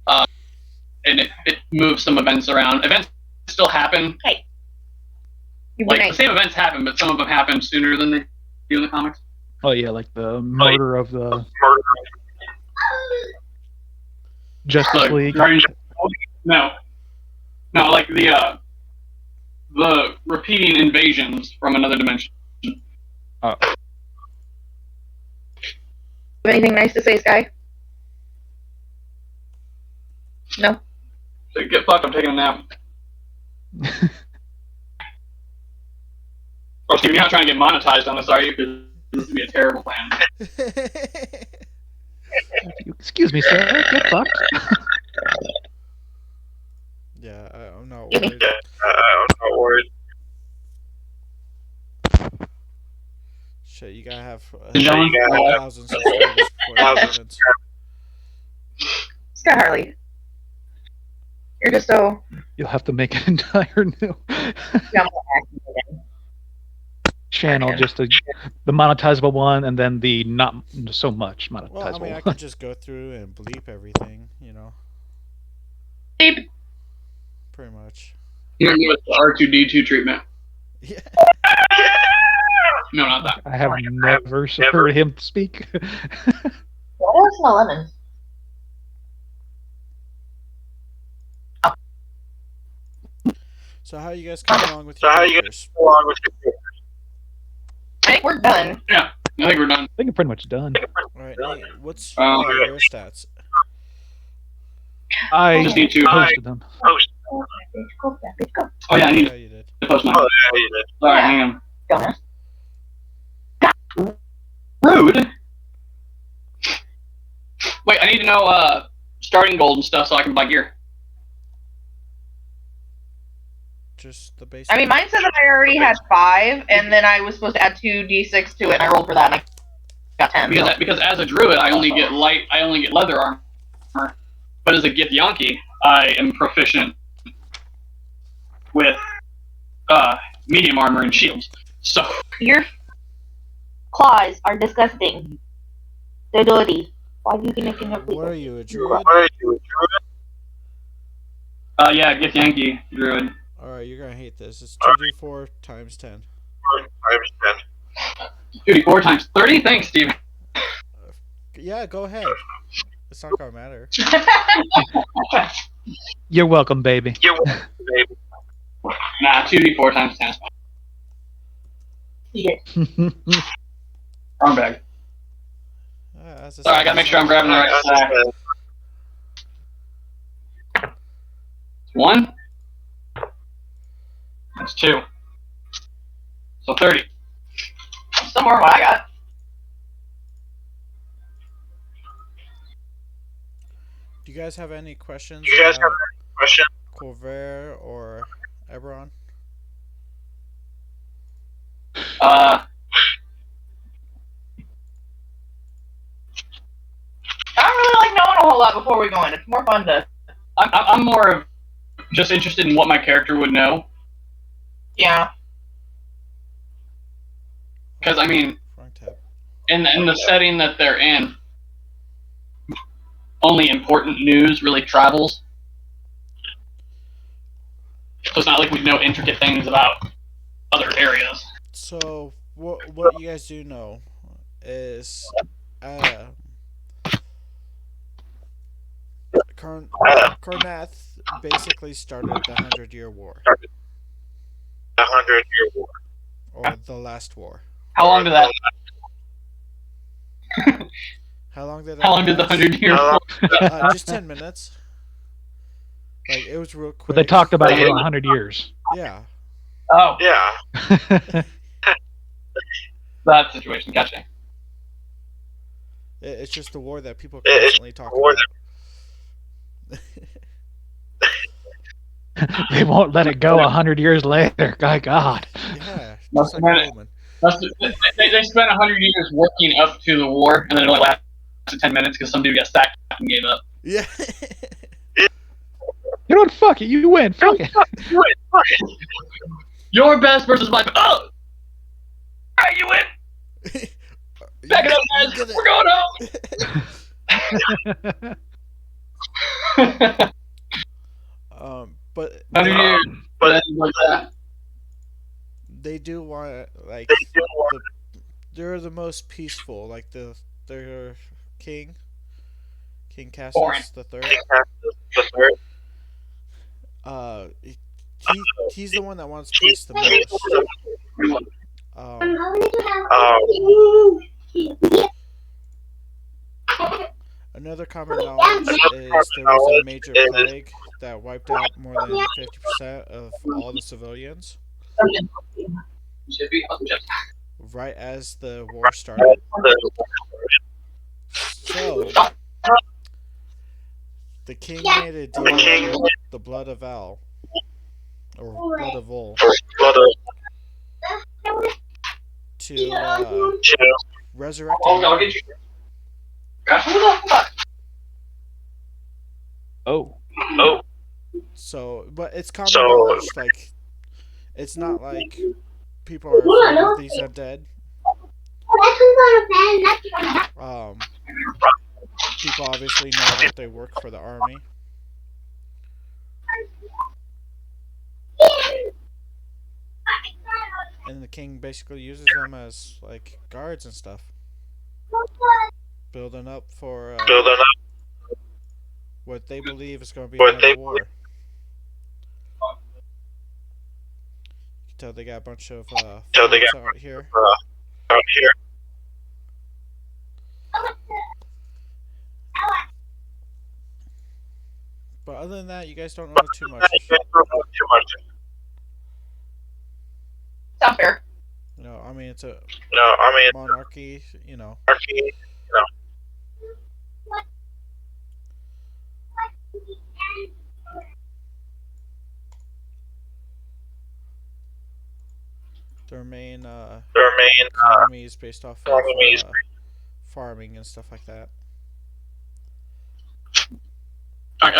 And it moves some events around. Events still happen. Hey. The same events happen, but some of them happen sooner than they do in the comics. Oh yeah, like the murder of the Justice League. No, like the repeating invasions from another dimension. Anything nice to say, Sky? No. So get fucked. I'm taking a nap. Oh, Steve, you're not trying to get monetized on this, are you? Because this would be a terrible plan. Excuse me, sir. Get fucked. Yeah, I'm not Give me- worried. I'm not worried. Shit, you gotta have John? 1,000 subscribers before that happens. Sky Harley. You're just so. You'll have to make an entire new channel, just the monetizable one, and then the not so much monetizable Well, I mean, I one. could just go through and bleep everything, Beep. pretty much. You're going to give us the R2D2 treatment. Yeah. No, not that. I have never heard him speak. Why do I smell lemons? So how you guys coming along with So your how you characters? Go on with your I think we're done. Yeah, I think we're done. I think I'm pretty much done. Alright, Nate, what's Okay. your stats? I Just need to posted them. post. Go, go, bitch, go. Oh, yeah, I need Yeah, you did. to post mine. Oh, yeah, you did. Sorry, hang on. Dumbass. Rude. Wait, I need to know starting gold and stuff so I can buy gear. Just the basic. I mean, mine said that I already had 5, and then I was supposed to add 2d6 to it, and I rolled for that, and I got 10. Because as a druid, I only get leather armor. But as a Githyanki, I am proficient with medium armor and shields. So Your claws are disgusting. They're dirty. Why do you think making a What are you, a druid? What are you, a druid? yeah, Githyanki druid. Alright, you're gonna hate this. It's 2d4 times 10. Times 10. 2d4 times 30? Thanks, Steve. Yeah, go ahead. It's not gonna matter. You're welcome, baby. You're welcome, baby. Nah, 2d4 times 10 is fine. Eat it. Wrong bag. As Sorry, I gotta make sure I'm grabbing the right stack. 1. That's 2. So 30. Some more than what I got. Do you guys have any questions You guys have about any question? Corvair or Eberron? I don't really like knowing a whole lot before we go in. It's more fun to. I'm more of just interested in what my character would know. Yeah. Because, I mean, Front tab. in the setting that they're in, only important news really travels. So it's not like we know intricate things about other areas. So what you guys do know is Karnath basically started the 100-Year War, 100-year war. or the last war. How long did that? How long did that How long did the last? 100-year? Just 10 minutes. Like, it was real quick. But they talked about it for 100 years. Yeah. Oh, Yeah. that situation. Gotcha. It's just the war that people It's constantly talk the war about. They won't let it go 100 years later. My God. Yeah, Must just like have a been- woman. They spent 100 years working up to the war, and then it only lasted 10 minutes because some dude got sacked and gave up. Yeah. You know what? Fuck it. You win. Fuck it. Your best versus my. Oh! Alright, you win! Back it up, You guys! did it. We're going home! But 100 years. But like that. they do want, like, they're the most peaceful. Like, their king Boring. Cassius the third. the third. He's the one that wants peace the most. Another common knowledge is there was a major plague that wiped out more than 50% of all the civilians right as the war started. So the king made a deal with the blood of Val, or blood of Vol, to resurrect him. Oh. So, but it's common knowledge, like, it's not like people are afraid of these undead. People obviously know that they work for the army. And the king basically uses them as, like, guards and stuff. Building up for what they believe is going to be another war. You can tell they got a bunch of floats out here. But other than that, you guys don't know too much. Sound fair. No, I mean, it's a monarchy, you know. Their main economy is based off of farming and stuff like that.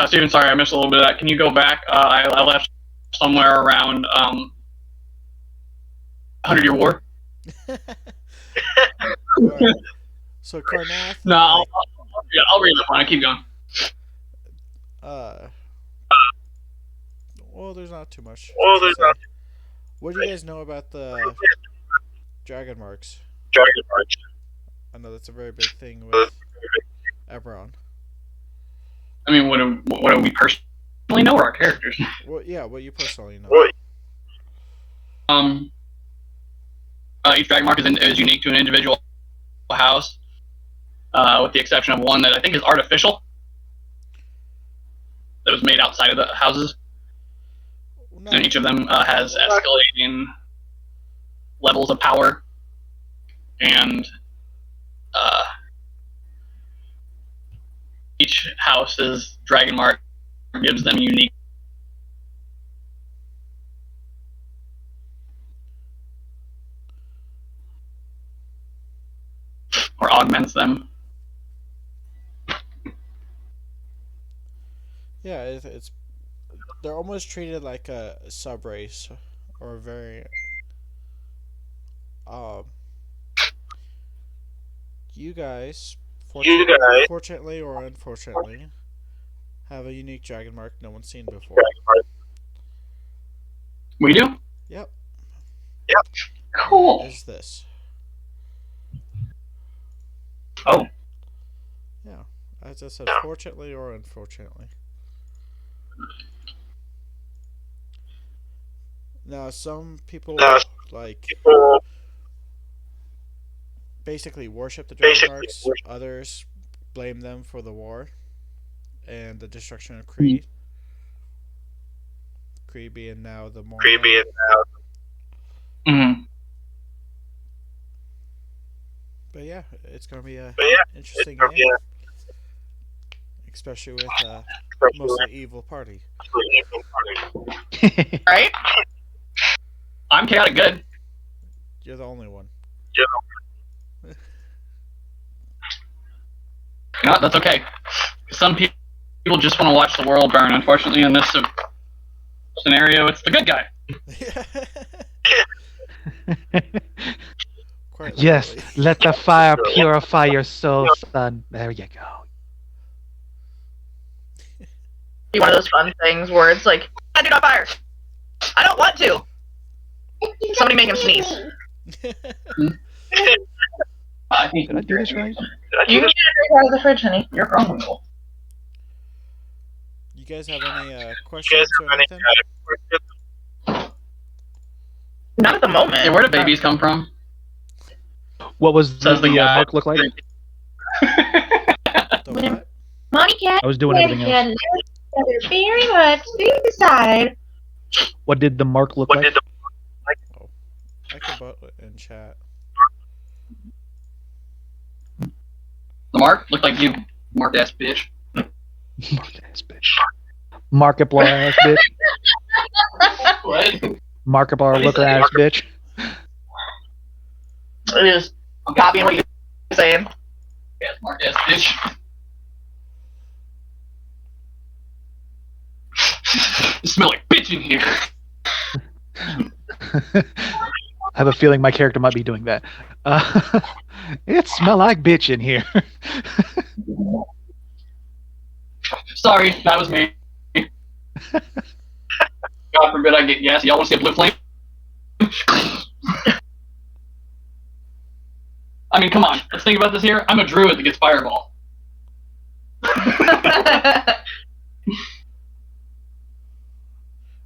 Steven, sorry, I missed a little bit of that. Can you go back? I left somewhere around 100-year war. Right. So Karnath. No, I'll read that one. I keep going. Well, there's not too much. Well, there's not. What do you guys know about the dragon marks? I know that's a very big thing with Eberron. I mean, what do we personally know our characters? Well, yeah, what you personally know. Each dragon mark is unique to an individual house, with the exception of one that I think is artificial, that was made outside of the houses. No. And each of them has escalating levels of power, and each house's dragon mark gives them unique or augments them. Yeah, it's they're almost treated like a sub race or a variant. You guys, fortunately or unfortunately, have a unique dragon mark no one's seen before. We do? Yep. Cool. What is this? Oh. Yeah, as I said, fortunately or unfortunately. Now, some people, like, basically worship the Dragonmarks. Others blame them for the war and the destruction of Kree. Kree being now the more. Mm-hmm. But yeah, it's gonna be a interesting game, especially with mostly evil party. Right? I'm chaotic good. You're the only one. You know what? That's okay. Some people just want to watch the world burn. Unfortunately, in this scenario, it's the good guy. Quite Yes, literally. let the fire purify your soul, son. There you go. Be one of those fun things where it's like, I do not fire. I don't want to. Somebody make him sneeze. I think Did I do this right? You can get a drink out of the fridge, honey. You're wrong. You guys have any questions or anything? Not at the moment. Yeah, where do babies come from? What was Says the the guy. mark look like? The what? Mommy cat I was doing everything else. very much. They decide. What did the mark look like? I can put it in chat. The mark looked like you, marked ass bitch. Mark ass bitch. Markiplier ass bitch. What? Markiplier looker ass bitch. It is copying what you're saying. Yeah, marked ass bitch. You smell like bitch in here. I have a feeling my character might be doing that. It smell like bitch in here. Sorry, that was me. God forbid I get gassy. Y'all want to see a blue flame? I mean, come on. Let's think about this here. I'm a druid that gets fireball.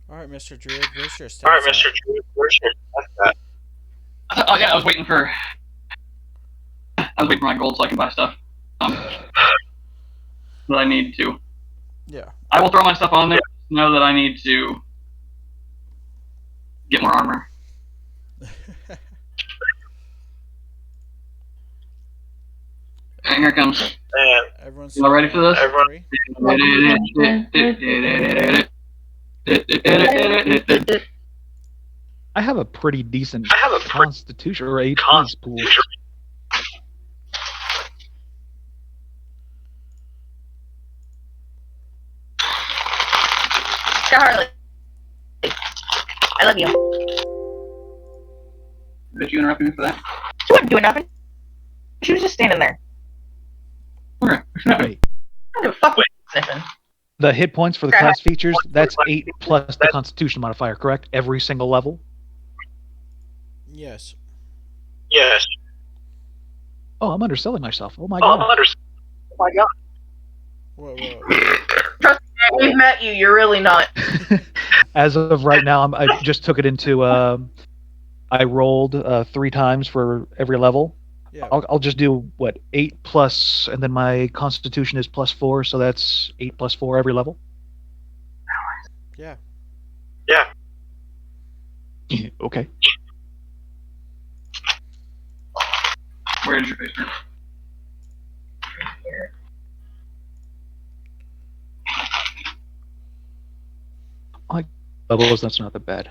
All right, Mr. Druid, where's your stats? Oh yeah, I was waiting for my gold so I can buy stuff. That I need to. Yeah. I will throw my stuff on there. Just know that I need to get more armor. And here it comes. Everyone's Y'all ready for this? I have a pretty decent constitution or AP pool. Harley. I love you. Did you interrupt me for that? She wasn't doing nothing. She was just standing there. Okay. Wait, I don't give a fuck what you're sniffing. the hit points for the class features, that's 8 plus the constitution modifier, correct? Every single level? Yes. Oh, I'm underselling myself. Oh my god. Whoa. Trust me, we've met you. You're really not. As of right now, I just took it into. I rolled 3 times for every level. Yeah. I'll just do 8 plus, and then my constitution is +4, so that's 8 plus 4 every level. Yeah. Okay. Where is your paper? Levels, that's not that bad.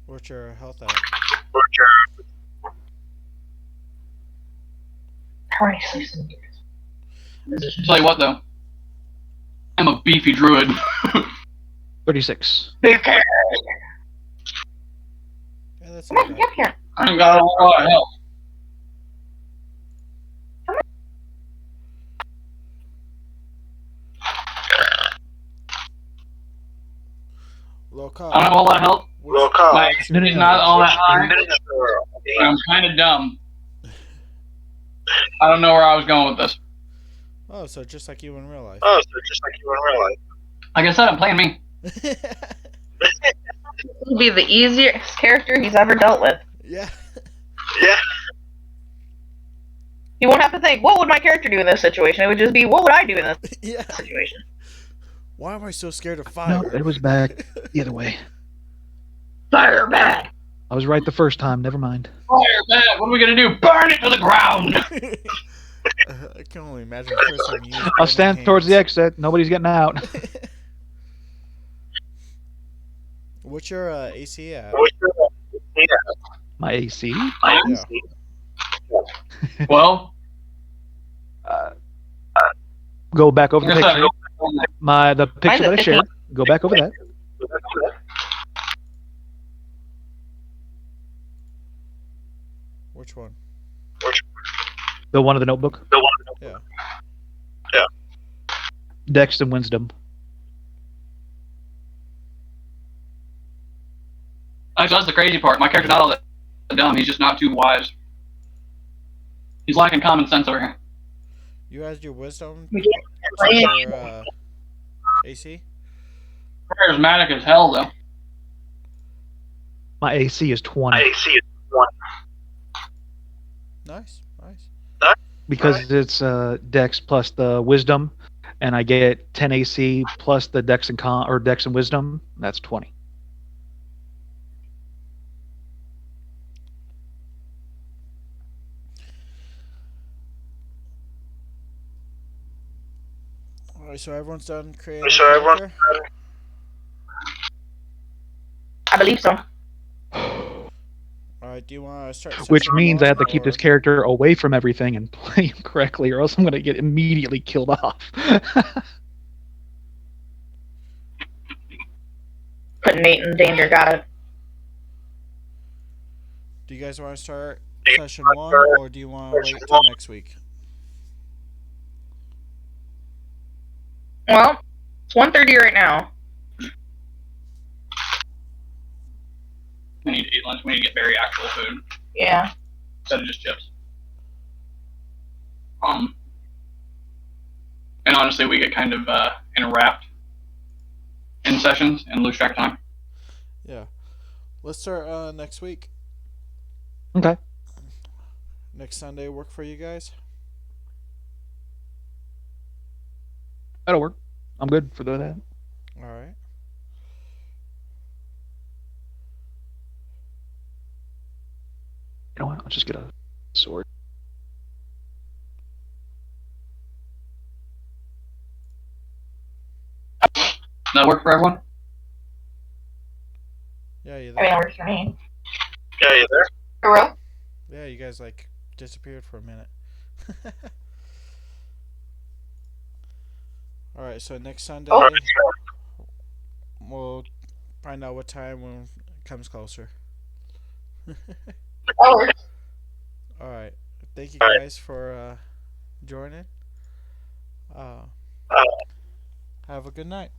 What's your health at? How many sleeps in Tell you what though, I'm a beefy druid. 36. Yeah, that's not Come bad. here. I ain't got a whole lot of health. Low I don't have cost. a whole lot of health. My No, no, XP is no. not all that high. I'm kind of dumb. I don't know where I was going with this. Oh, so just like you in real life. Like I said, I'm playing me. This will be the easiest character he's ever dealt with. Yeah. Yeah. You won't have to think, what would my character do in this situation? It would just be, what would I do in this Yeah. situation? Why am I so scared of No, fire? it was back the other way. Fire back! I was right the first time. Never mind. Fire back! What are we gonna do? Burn it to the ground! I can only imagine the first time you used I'll stand burning towards the hands. exit. Nobody's getting out. What's your AC at? My AC. Yeah. Well, Go back over the like I said, picture. The picture that I shared. Go back over that. Which one? The one of the notebook. Yeah. Dex and wisdom. actually, that's the crazy part. My character's not all that dumb. He's just not too wise. He's lacking common sense over here. You added your wisdom We to can't your AC? Charismatic as hell, though. My AC is 20 Nice, nice. because it's Dex plus the wisdom, and I get 10 AC plus the Dex and Dex and wisdom. That's 20. Alright, so everyone's done creating a character? I believe so. Alright, do you want to start? Which session means I have to one, keep this or- character away from everything and play him correctly, or else I'm going to get immediately killed off. Putting Nate in danger, got it. Do you guys want to start session one, or do you want to wait till next week? Well, it's 1:30 right now. We need to eat lunch. We need to get very actual food Yeah. instead of just chips. And honestly, we get kind of enwrapped in sessions and lose track of time. Yeah. Let's start next week. Okay. Next Sunday work for you guys? That'll work. I'm good for that. Alright. You know what? I'll just get a sword. That work for everyone? Yeah, you I mean, there? that works for me. Yeah, you there? For real? Yeah, you guys like disappeared for a minute. Alright, so next Sunday Oh. we'll find out what time when it comes closer. That works. Alright. Thank you Alright. guys for joining. Have a good night.